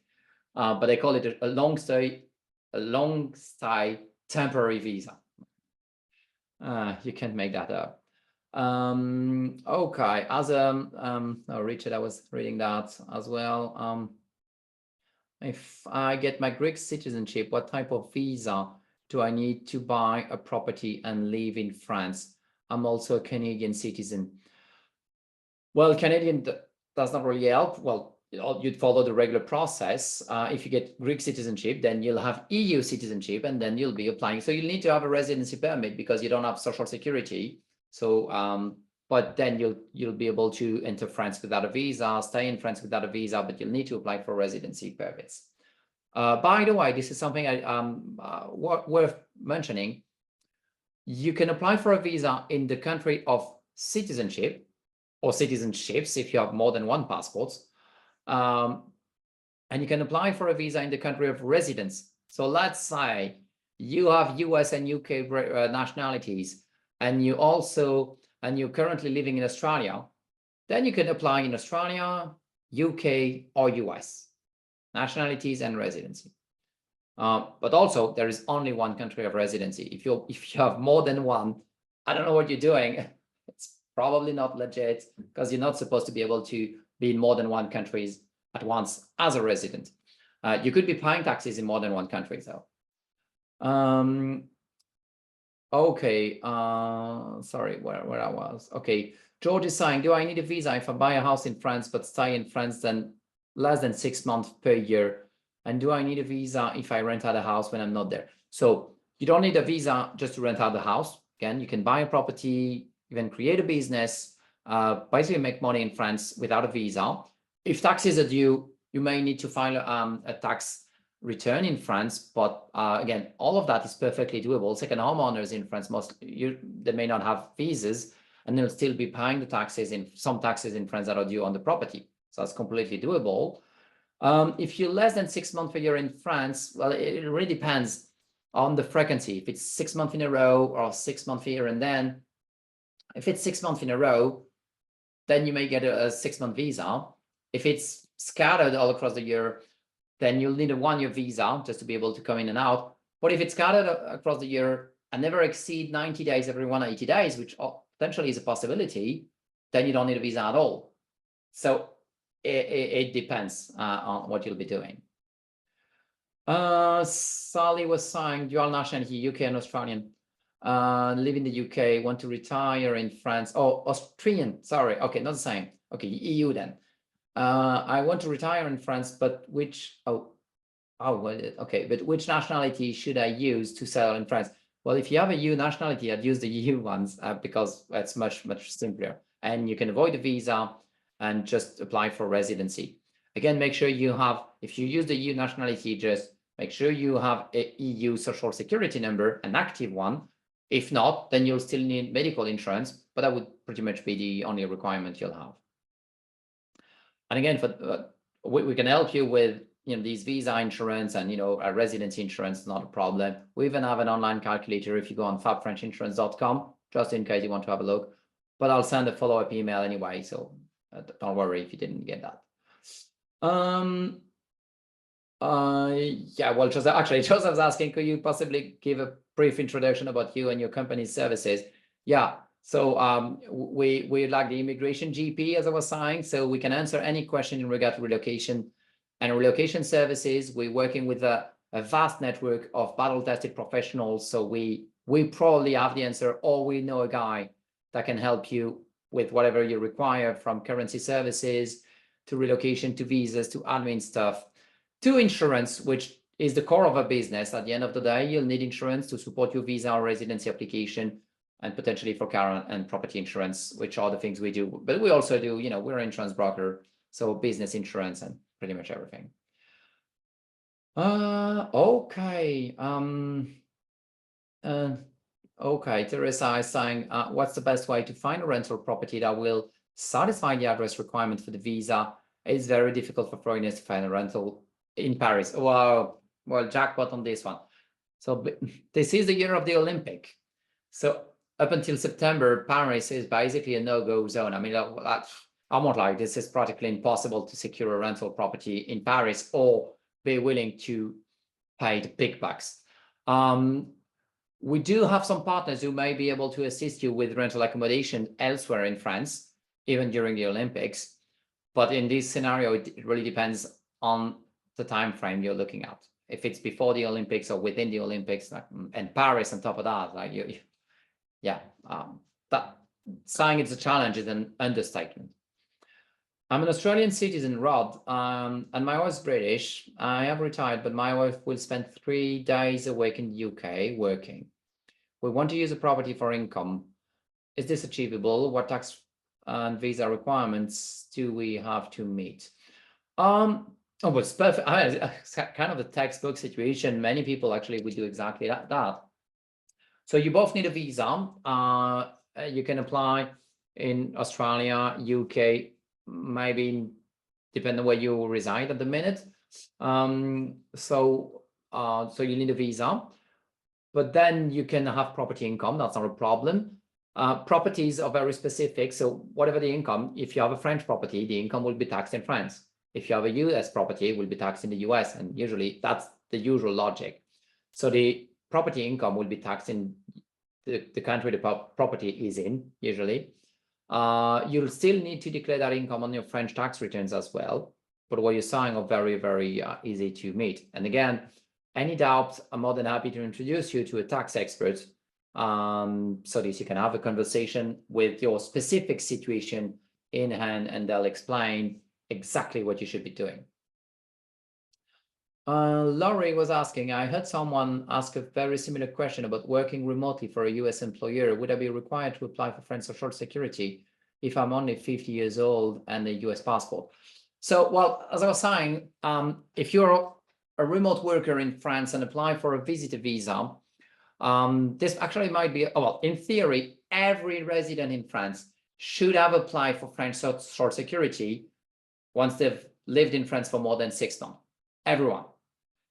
but they call it a long stay temporary visa. You can't make that up. Okay, as Richard, I was reading that as well. If I get my Greek citizenship, what type of visa do I need to buy a property and live in France? I'm also a Canadian citizen. Well, Canadian does not really help. Well, you'd follow the regular process. If you get Greek citizenship, then you'll have EU citizenship, and then you'll be applying. So you'll need to have a residency permit because you don't have social security. So, but then you'll be able to enter France without a visa, stay in France without a visa, but you'll need to apply for residency permits. By the way, this is something worth mentioning. You can apply for a visa in the country of citizenship, or citizenships if you have more than one passport. And you can apply for a visa in the country of residence. So let's say you have US and UK nationalities, and you're currently living in Australia, then you can apply in Australia, UK, or US, nationalities and residency. But also there is only one country of residency. If you have more than one, I don't know what you're doing. It's probably not legit because you're not supposed to be able to be in more than one country at once as a resident. You could be paying taxes in more than one country, though. Okay, sorry, where I was. Okay, George is saying, do I need a visa if I buy a house in France but stay in France then less than 6 months per year? And do I need a visa if I rent out a house when I'm not there? So you don't need a visa just to rent out the house. Again, you can buy a property, even create a business, basically make money in France without a visa. If taxes are due, you may need to file a tax return in France, but again, all of that is perfectly doable. Second homeowners in France, they may not have visas, and they'll still be paying the taxes some taxes in France that are due on the property. So that's completely doable. If you're less than 6 months per year in France, well, it really depends on the frequency. If it's 6 months in a row or 6 months here and then, if it's 6 months in a row, then you may get a 6-month visa. If it's scattered all across the year, then you'll need a 1-year visa just to be able to come in and out. But if it's scattered across the year and never exceed 90 days every 180 days, which potentially is a possibility, then you don't need a visa at all. So it depends on what you'll be doing. Sally was saying, dual nationality, UK and Australian. Live in the UK, want to retire in France. Oh, Austrian, sorry. Okay, not the same. Okay, EU then. I want to retire in France, but which, okay, but which nationality should I use to settle in France? Well, if you have a EU nationality, I'd use the EU ones because that's much simpler. And you can avoid the visa and just apply for residency. Again, make sure you have, if you use the EU nationality, just make sure you have a EU social security number, an active one. If not, then you'll still need medical insurance, but that would pretty much be the only requirement you'll have. And again, we can help you with these visa insurance and a residency insurance, not a problem. We even have an online calculator if you go on fabfrenchinsurance.com, just in case you want to have a look. But I'll send a follow-up email anyway, so don't worry if you didn't get that. Yeah, well, Joseph's asking, could you possibly give a brief introduction about you and your company's services? Yeah, so we like the immigration GP, as I was saying, so we can answer any question in regard to relocation and relocation services. We're working with a vast network of battle-tested professionals, so we probably have the answer, or we know a guy that can help you with whatever you require, from currency services to relocation to visas to admin stuff to insurance, which is the core of a business. At the end of the day, you'll need insurance to support your visa or residency application, and potentially for car and property insurance, which are the things we do. But we also do, we're an insurance broker, so business insurance and pretty much everything. Okay. Okay, Teresa is saying, what's the best way to find a rental property that will satisfy the address requirement for the visa? It's very difficult for foreigners to find a rental in Paris. Well, jackpot on this one. So this is the year of the Olympic. So up until September, Paris is basically a no-go zone. I mean, I won't lie, this is practically impossible to secure a rental property in Paris or be willing to pay the big bucks. We do have some partners who may be able to assist you with rental accommodation elsewhere in France, even during the Olympics. But in this scenario, it really depends on the time frame you're looking at. If it's before the Olympics or within the Olympics, and Paris on top of that, that saying it's a challenge is an understatement. I'm an Australian citizen, Rod, and my wife's British. I have retired, but my wife will spend 3 days a week in the UK working. We want to use a property for income. Is this achievable? What tax and visa requirements do we have to meet? Oh, but it's perfect. It's kind of a textbook situation. Many people actually would do exactly that. So you both need a visa. You can apply in Australia, UK, maybe depending on where you reside at the minute. So you need a visa, but then you can have property income. That's not a problem. Properties are very specific. So whatever the income, if you have a French property, the income will be taxed in France. If you have a US property, it will be taxed in the US. And usually that's the usual logic. So the property income will be taxed in the country the property is in, usually. You'll still need to declare that income on your French tax returns as well. But what you're saying are very, very easy to meet. And again, any doubts, I'm more than happy to introduce you to a tax expert so that you can have a conversation with your specific situation in hand, and they'll explain exactly what you should be doing. Laurie was asking, I heard someone ask a very similar question about working remotely for a US employer. Would I be required to apply for French Social Security if I'm only 50 years old and a US passport? So, well, as I was saying, if you're a remote worker in France and apply for a visitor visa, this actually might be, well, in theory, every resident in France should have applied for French Social Security once they've lived in France for more than 6 months. Everyone.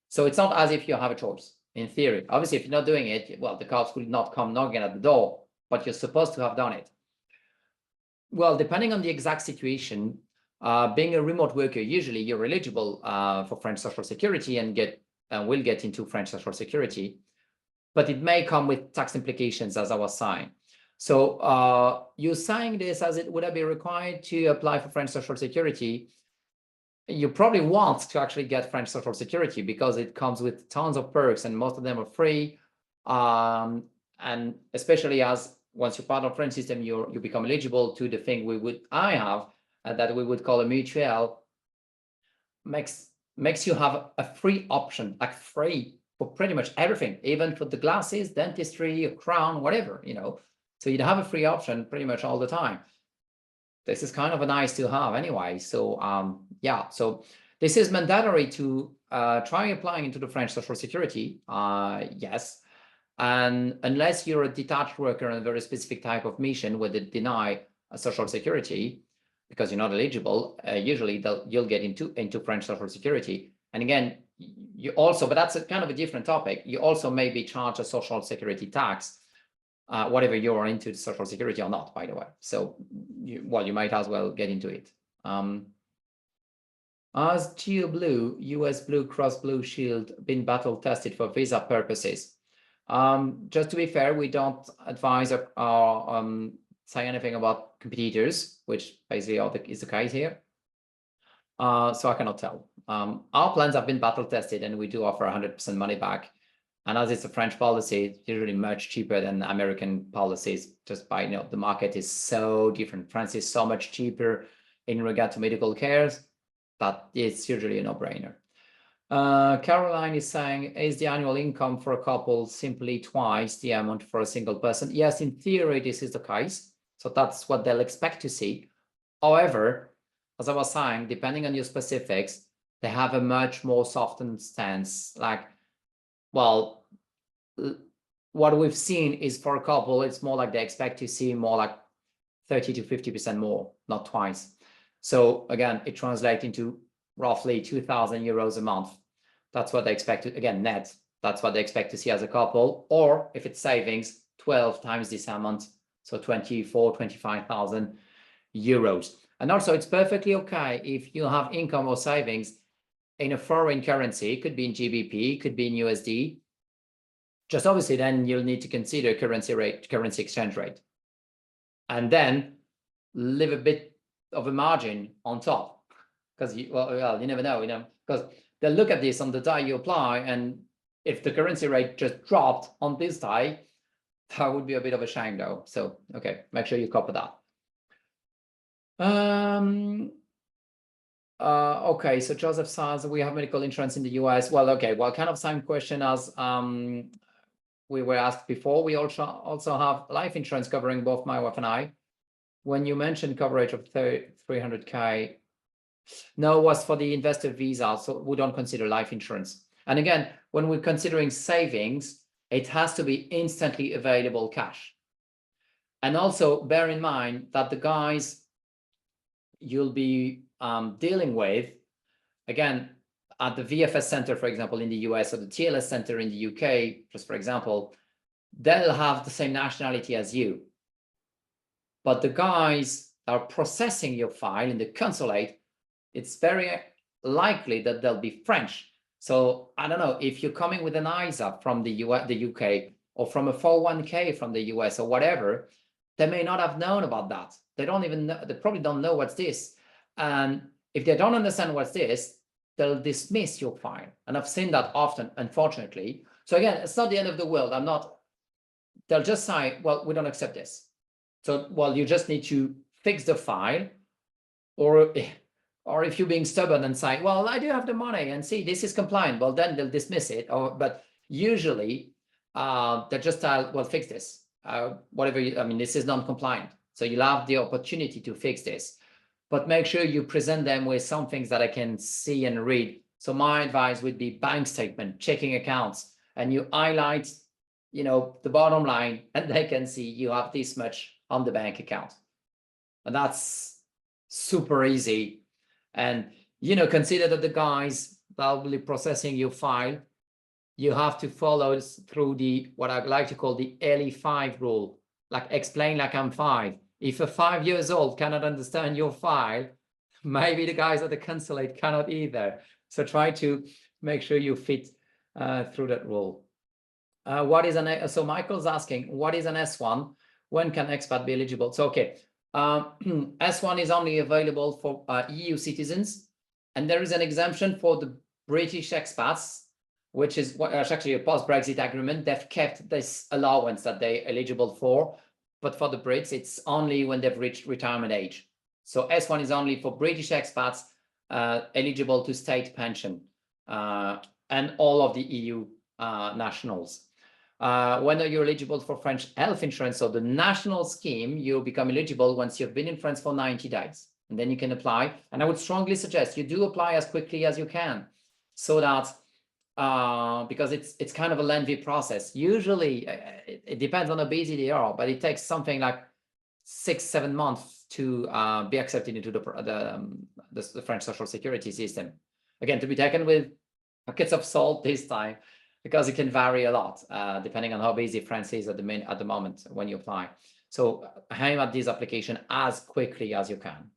So it's not as if you have a choice, in theory. Obviously, if you're not doing it, well, the cops will not come knocking at the door, but you're supposed to have done it. Well, depending on the exact situation, being a remote worker, usually you're eligible for French Social Security and will get into French Social Security, but it may come with tax implications, as I was saying. So you're saying this as it would I be required to apply for French Social Security? You probably want to actually get French Social Security because it comes with tons of perks and most of them are free. And especially as once you're part of the French system, you become eligible to the thing I have that we would call a mutuelle. Makes you have a free option, like free for pretty much everything, even for the glasses, dentistry, a crown, whatever, So you'd have a free option pretty much all the time. This is kind of a nice to have anyway. So yeah, so this is mandatory to try applying into the French Social Security. Yes, and unless you're a detached worker on a very specific type of mission where they deny a Social Security because you're not eligible, usually you'll get into French Social Security. And again, you also, but that's a kind of a different topic. You also may be charged a Social Security tax. Whatever you are into Social Security or not, by the way. So, you might as well get into it. Has Geo Blue, US Blue Cross Blue Shield been battle tested for visa purposes? Just to be fair, we don't advise or say anything about competitors, which basically is the case here. So I cannot tell. Our plans have been battle tested and we do offer 100% money back. And as it's a French policy, it's usually much cheaper than American policies, just by, the market is so different. France is so much cheaper in regard to medical care that it's usually a no-brainer. Caroline is saying, is the annual income for a couple simply twice the amount for a single person? Yes, in theory, this is the case. So that's what they'll expect to see. However, as I was saying, depending on your specifics, they have a much more softened stance. Like, well, what we've seen is for a couple, it's more like they expect to see more like 30 to 50% more, not twice. So again, it translates into roughly 2,000 euros a month. That's what they expect to, again, net. That's what they expect to see as a couple. Or if it's savings, 12 times this amount. So 25,000 euros. And also it's perfectly okay if you have income or savings in a foreign currency. It could be in GBP, could be in USD. Just obviously then you'll need to consider currency exchange rate. And then leave a bit of a margin on top, because you never know, because they'll look at this on the day you apply, and if the currency rate just dropped on this day, that would be a bit of a shame though. So okay, make sure you copy that. Okay, so Joseph says we have medical insurance in the US. Well, okay, well, kind of same question as we were asked before. We also have life insurance covering both my wife and I. When you mentioned coverage of 300K, no, it was for the investor visa, so we don't consider life insurance. And again, when we're considering savings, it has to be instantly available cash. And also bear in mind that the guys you'll be dealing with, again, at the VFS center, for example, in the US, or the TLS center in the UK, just for example, they'll have the same nationality as you. But the guys that are processing your file in the consulate, it's very likely that they'll be French. So I don't know, if you're coming with an ISA from the UK, or from a 401k from the US or whatever, they may not have known about that. They don't even know, they probably don't know what's this. And if they don't understand what's this, they'll dismiss your file. And I've seen that often, unfortunately. So again, it's not the end of the world. They'll just say, well, we don't accept this. So, well, you just need to fix the file, or if you're being stubborn and say, well, I do have the money and see, this is compliant, well, then they'll dismiss it. But usually they just tell, well, fix this. Whatever, this is non-compliant. So you'll have the opportunity to fix this. But make sure you present them with some things that I can see and read. So my advice would be bank statement, checking accounts, and you highlight, the bottom line, and they can see you have this much on the bank account. And that's super easy. And, consider that the guys that will be processing your file, you have to follow through what I like to call the LE5 rule, like explain like I'm 5. If a 5 years old cannot understand your file, maybe the guys at the consulate cannot either. So try to make sure you fit through that rule. So Michael's asking, what is an S1? When can expat be eligible? So, okay, S1 is only available for EU citizens, and there is an exemption for the British expats, which is actually a post-Brexit agreement. They've kept this allowance that they're eligible for, but for the Brits, it's only when they've reached retirement age. So S1 is only for British expats eligible to state pension, and all of the EU nationals. When are you eligible for French health insurance? So the national scheme, you become eligible once you've been in France for 90 days, and then you can apply. And I would strongly suggest you do apply as quickly as you can, so that because it's kind of a lengthy process. Usually it depends on how busy they are, but it takes something like 6-7 months to be accepted into the French social security system. Again, to be taken with buckets of salt this time, because it can vary a lot depending on how busy France is at the moment when you apply. So aim at this application as quickly as you can.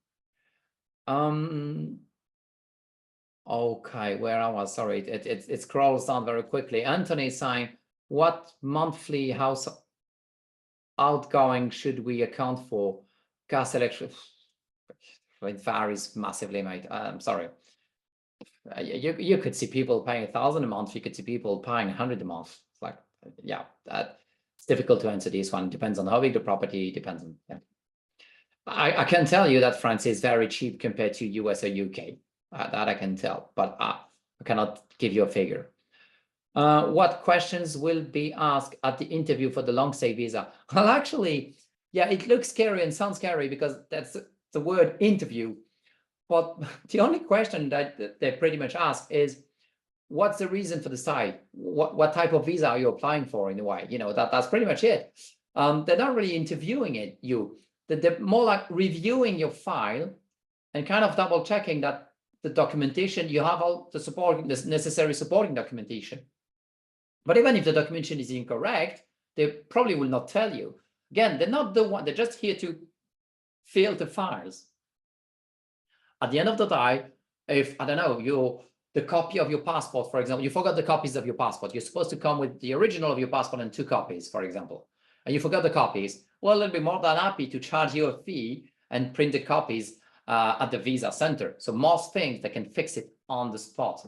Okay, where I was, sorry, it scrolls down very quickly. Anthony is saying, what monthly house outgoing should we account for? Gas, electric, it varies massively, mate. I'm sorry. You could see people paying 1,000 a month. You could see people paying 100 a month. It's like, yeah, it's difficult to answer this one. It depends on how big the property depends on. Yeah. I can tell you that France is very cheap compared to US or UK. That I can tell. But I cannot give you a figure. What questions will be asked at the interview for the long stay visa? Well, actually, yeah, it looks scary and sounds scary because that's the word interview. But the only question that they pretty much ask is, what's the reason for the stay? What type of visa are you applying for in a way? You know, that's pretty much it. They're not really interviewing you. They're more like reviewing your file and kind of double checking that the documentation, you have all the necessary supporting documentation. But even if the documentation is incorrect, they probably will not tell you. Again, they're not the one, they're just here to filter files. At the end of the day, if, I don't know, the copy of your passport, for example, you forgot the copies of your passport. You're supposed to come with the original of your passport and 2 copies, for example, and you forgot the copies. Well, they'll be more than happy to charge you a fee and print the copies at the visa center. So most things, they can fix it on the spot.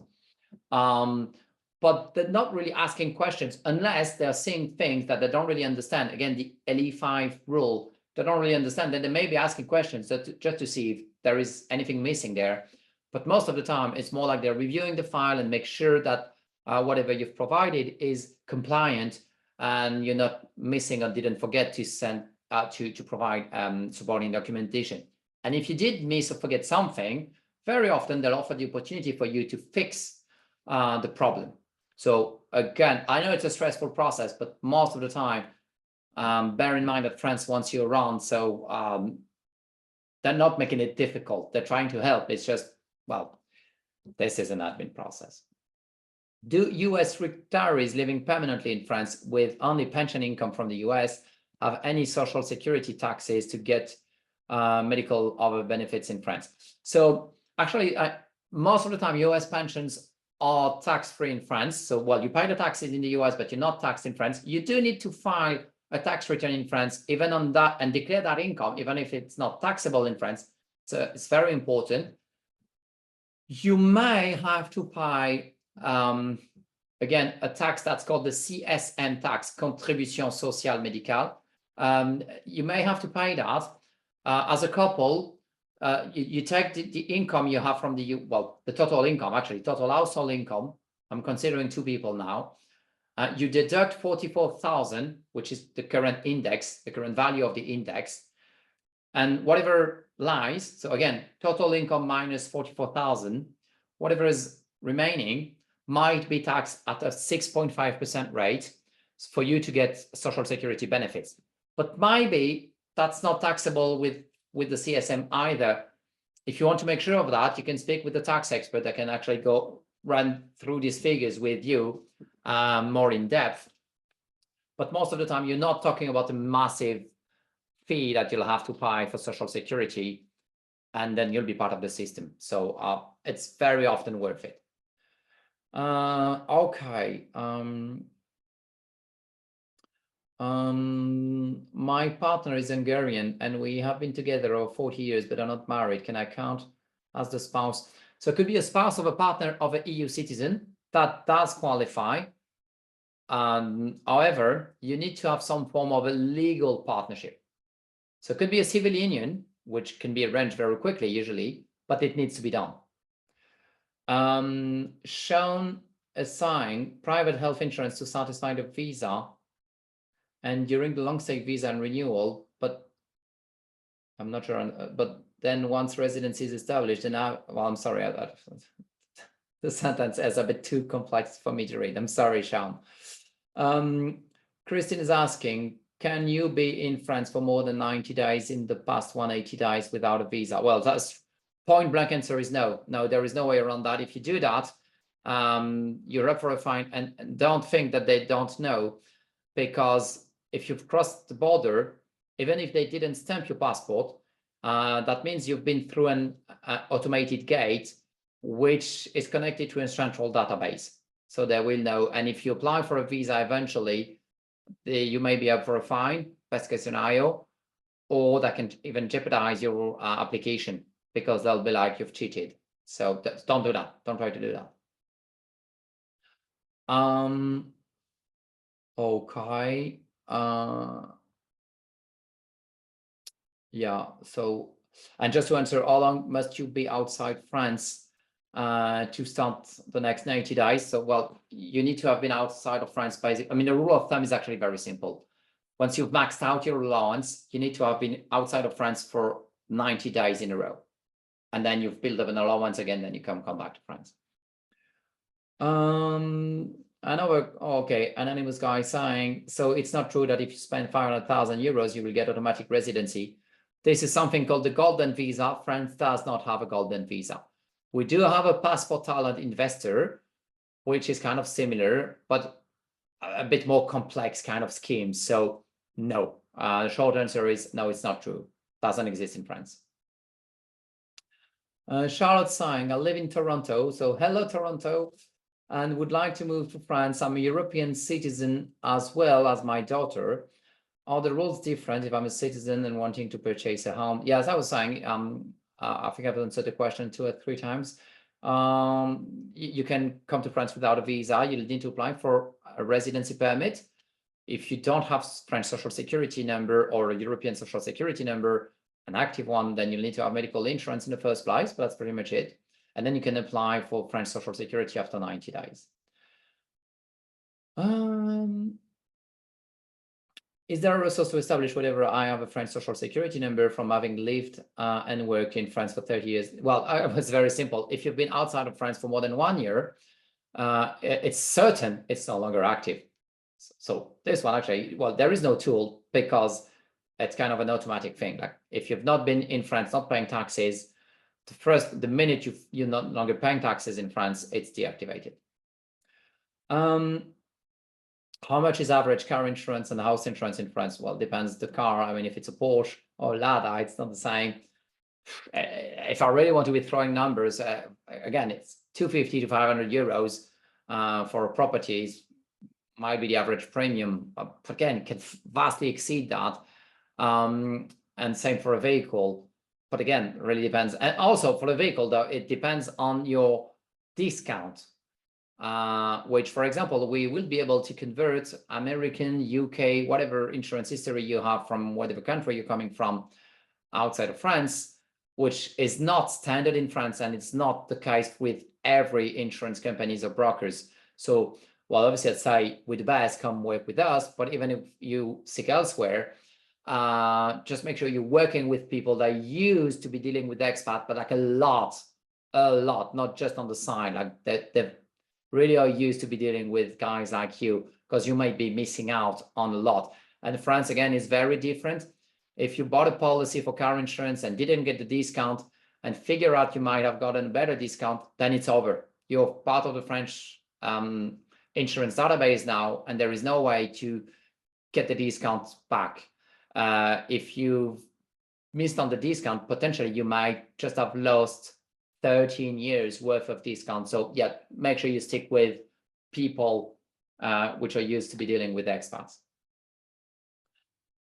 But they're not really asking questions unless they're seeing things that they don't really understand. Again, the LE5 rule, they don't really understand. Then they may be asking questions just to see if there is anything missing there. But most of the time, it's more like they're reviewing the file and make sure that whatever you've provided is compliant and you're not missing or didn't forget to send to provide supporting documentation. And if you did miss or forget something, very often they'll offer the opportunity for you to fix the problem. So again, I know it's a stressful process, but most of the time, bear in mind that France wants you around, so they're not making it difficult. They're trying to help. It's just, well, this is an admin process. Do US retirees living permanently in France with only pension income from the US have any social security taxes to get medical other benefits in France? So actually, most of the time, US pensions are tax-free in France. So, well, you pay the taxes in the US, but you're not taxed in France. You do need to file a tax return in France, even on that, and declare that income, even if it's not taxable in France. So it's very important. You may have to pay, again, a tax that's called the CSM tax, Contribution Sociale Médicale. You may have to pay that as a couple. You take the income you have from the total income, actually, total household income. I'm considering 2 people now. You deduct 44,000, which is the current index, the current value of the index, and whatever lies. So again, total income minus 44,000, whatever is remaining might be taxed at a 6.5% rate for you to get social security benefits. But maybe that's not taxable with the CSM either. If you want to make sure of that, you can speak with the tax expert that can actually run through these figures with you more in depth. But most of the time, you're not talking about a massive fee that you'll have to pay for social security, and then you'll be part of the system. So it's very often worth it. Okay. My partner is Hungarian and we have been together over 40 years but are not married. Can I count as the spouse? So it could be a spouse of a partner of an EU citizen. That does qualify. However, you need to have some form of a legal partnership. So it could be a civil union, which can be arranged very quickly usually, but it needs to be done. Shown assign private health insurance to satisfy the visa and during the long stay visa and renewal, but I'm not sure. But then once residency is established, and I'm sorry, the sentence is a bit too complex for me to read. I'm sorry, Sean. Christine is asking, can you be in France for more than 90 days in the past 180 days without a visa? Well, that's point blank answer is no. No, there is no way around that. If you do that, you're up for a fine, and don't think that they don't know, because if you've crossed the border, even if they didn't stamp your passport, that means you've been through an automated gate, which is connected to a central database. So they will know. And if you apply for a visa eventually, you may be up for a fine, best case scenario, or that can even jeopardize your application because they'll be like, you've cheated. So don't do that. Don't try to do that. Okay. Yeah, so, and just to answer, how long must you be outside France? to start the next 90 days. So, well, you need to have been outside of France. I mean, the rule of thumb is actually very simple. Once you've maxed out your allowance, you need to have been outside of France for 90 days in a row. And then you've built up an allowance again, then you come back to France. Another, okay, anonymous guy saying, so it's not true that if you spend 500,000 euros, you will get automatic residency. This is something called the golden visa. France does not have a golden visa. We do have a passport talent investor, which is kind of similar, but a bit more complex kind of scheme. So no, the short answer is no, it's not true. Doesn't exist in France. Charlotte saying, I live in Toronto. So hello, Toronto, and would like to move to France. I'm a European citizen as well as my daughter. Are the rules different if I'm a citizen and wanting to purchase a home? Yeah, as I was saying, I think I've answered the question 2 or 3 times. You can come to France without a visa. You'll need to apply for a residency permit. If you don't have French social security number or a European social security number, an active one, then you'll need to have medical insurance in the first place, but that's pretty much it. And then you can apply for French social security after 90 days. Is there a resource to establish whether I have a French social security number from having lived and worked in France for 30 years? Well, it's very simple. If you've been outside of France for more than 1 year, it's certain it's no longer active. So this one actually, well, there is no tool because it's kind of an automatic thing. Like if you've not been in France, not paying taxes, the minute you're no longer paying taxes in France, it's deactivated. How much is average car insurance and house insurance in France? Well, it depends the car. I mean, if it's a Porsche or Lada, it's not the same. If I really want to be throwing numbers, again, it's 250 to 500 euros for properties. Might be the average premium, but again, can vastly exceed that. And same for a vehicle. But again, really depends. And also for the vehicle, though, it depends on your discount. Which, for example, we will be able to convert American, UK, whatever insurance history you have from whatever country you're coming from outside of France, which is not standard in France, and it's not the case with every insurance companies or brokers. So, well, obviously, I'd say with the best, come work with us, but even if you seek elsewhere, just make sure you're working with people that used to be dealing with expat, but like a lot, not just on the side, like they really are used to be dealing with guys like you, because you might be missing out on a lot. And France, again, is very different. If you bought a policy for car insurance and didn't get the discount and figure out you might have gotten a better discount, then it's over. You're part of the French insurance database now, and there is no way to get the discount back. If you've missed on the discount, potentially you might just have lost 13 years worth of discount. So yeah, make sure you stick with people which are used to be dealing with expats.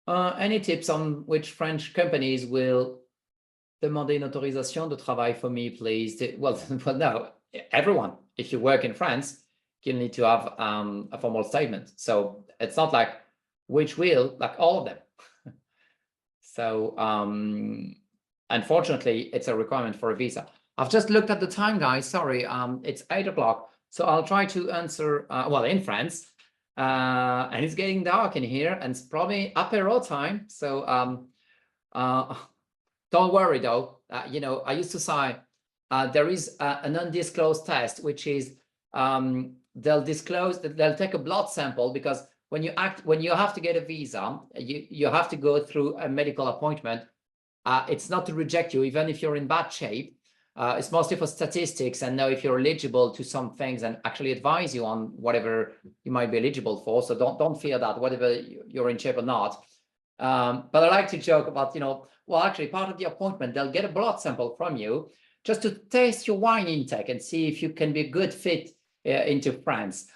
Any tips on which French companies will demander une autorisation de travail for me, please? Well, no, everyone. If you work in France, you need to have a formal statement. So it's not like which will, like all of them. So unfortunately, it's a requirement for a visa. I've just looked at the time, guys. Sorry, it's 8 o'clock. So I'll try to answer, well, in France. And it's getting dark in here, and it's probably apéro time. So don't worry, though. You know, I used to say there is an undisclosed test, which is they'll take a blood sample, because when you have to get a visa, you have to go through a medical appointment. It's not to reject you, even if you're in bad shape. It's mostly for statistics and know if you're eligible to some things, and actually advise you on whatever you might be eligible for. So don't fear that, whatever you're in shape or not. But I like to joke about, you know, well, actually part of the appointment, they'll get a blood sample from you just to taste your wine intake and see if you can be a good fit into France.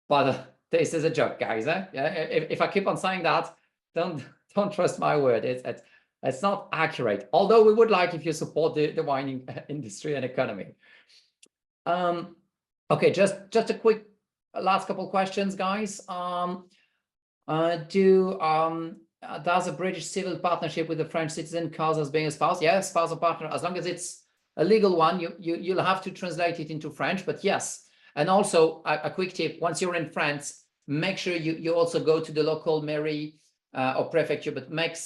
But this is a joke, guys. If I keep on saying that, don't trust my word. It's not accurate, although we would like if you support the wine industry and economy. Okay, just a quick last couple questions, guys. Does a British civil partnership with a French citizen cause as being a spouse? Yes, spouse or partner, as long as it's a legal one, you'll have to translate it into French, but yes. And also a quick tip, once you're in France, make sure you also go to the local mairie or prefecture, but make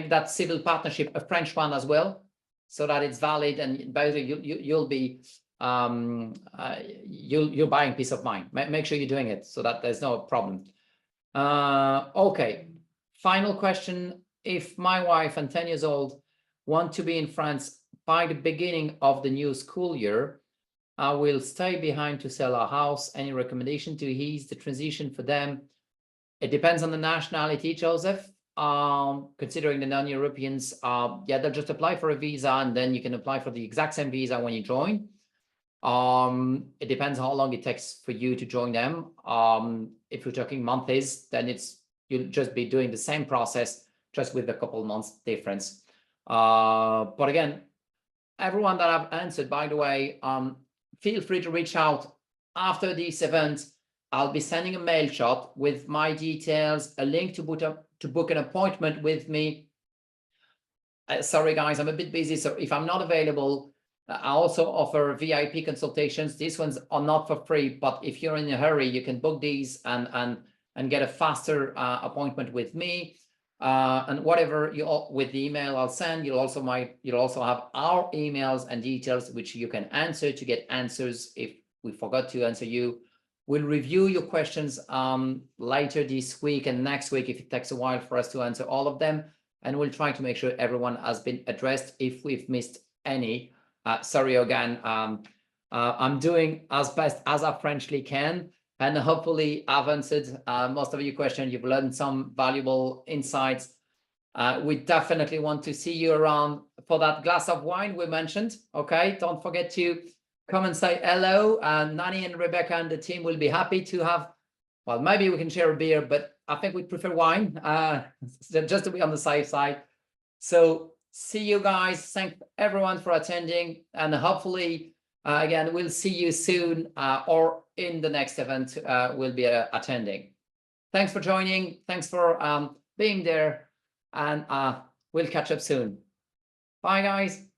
that civil partnership a French one as well, so that it's valid, and basically you'll be you're buying peace of mind. Make sure you're doing it so that there's no problem. Okay, final question. If my wife and 10 years old want to be in France by the beginning of the new school year, I will stay behind to sell our house. Any recommendation to ease the transition for them? It depends on the nationality, Joseph. Considering the non-Europeans, yeah, they'll just apply for a visa, and then you can apply for the exact same visa when you join. It depends how long it takes for you to join them. If you're talking months, then you'll just be doing the same process, just with a couple months difference. But again, everyone that I've answered, by the way, feel free to reach out after this event. I'll be sending a mail shot with my details, a link to book an appointment with me. Sorry, guys, I'm a bit busy, so if I'm not available, I also offer VIP consultations. These ones are not for free, but if you're in a hurry, you can book these and get a faster appointment with me. And whatever with the email I'll send, you'll also have our emails and details which you can answer to get answers if we forgot to answer you. We'll review your questions later this week and next week if it takes a while for us to answer all of them, and we'll try to make sure everyone has been addressed. If we've missed any, sorry again. I'm doing as best as I Frenchly can, and hopefully I've answered most of your questions. You've learned some valuable insights. We definitely want to see you around for that glass of wine we mentioned. Okay, don't forget to come and say hello. Nani and Rebecca and the team will be happy to have, well, maybe we can share a beer, but I think we'd prefer wine, just to be on the safe side. So see you guys. Thank everyone for attending, and hopefully, again, we'll see you soon, or in the next event we'll be attending. Thanks for joining. Thanks for being there, and we'll catch up soon. Bye, guys.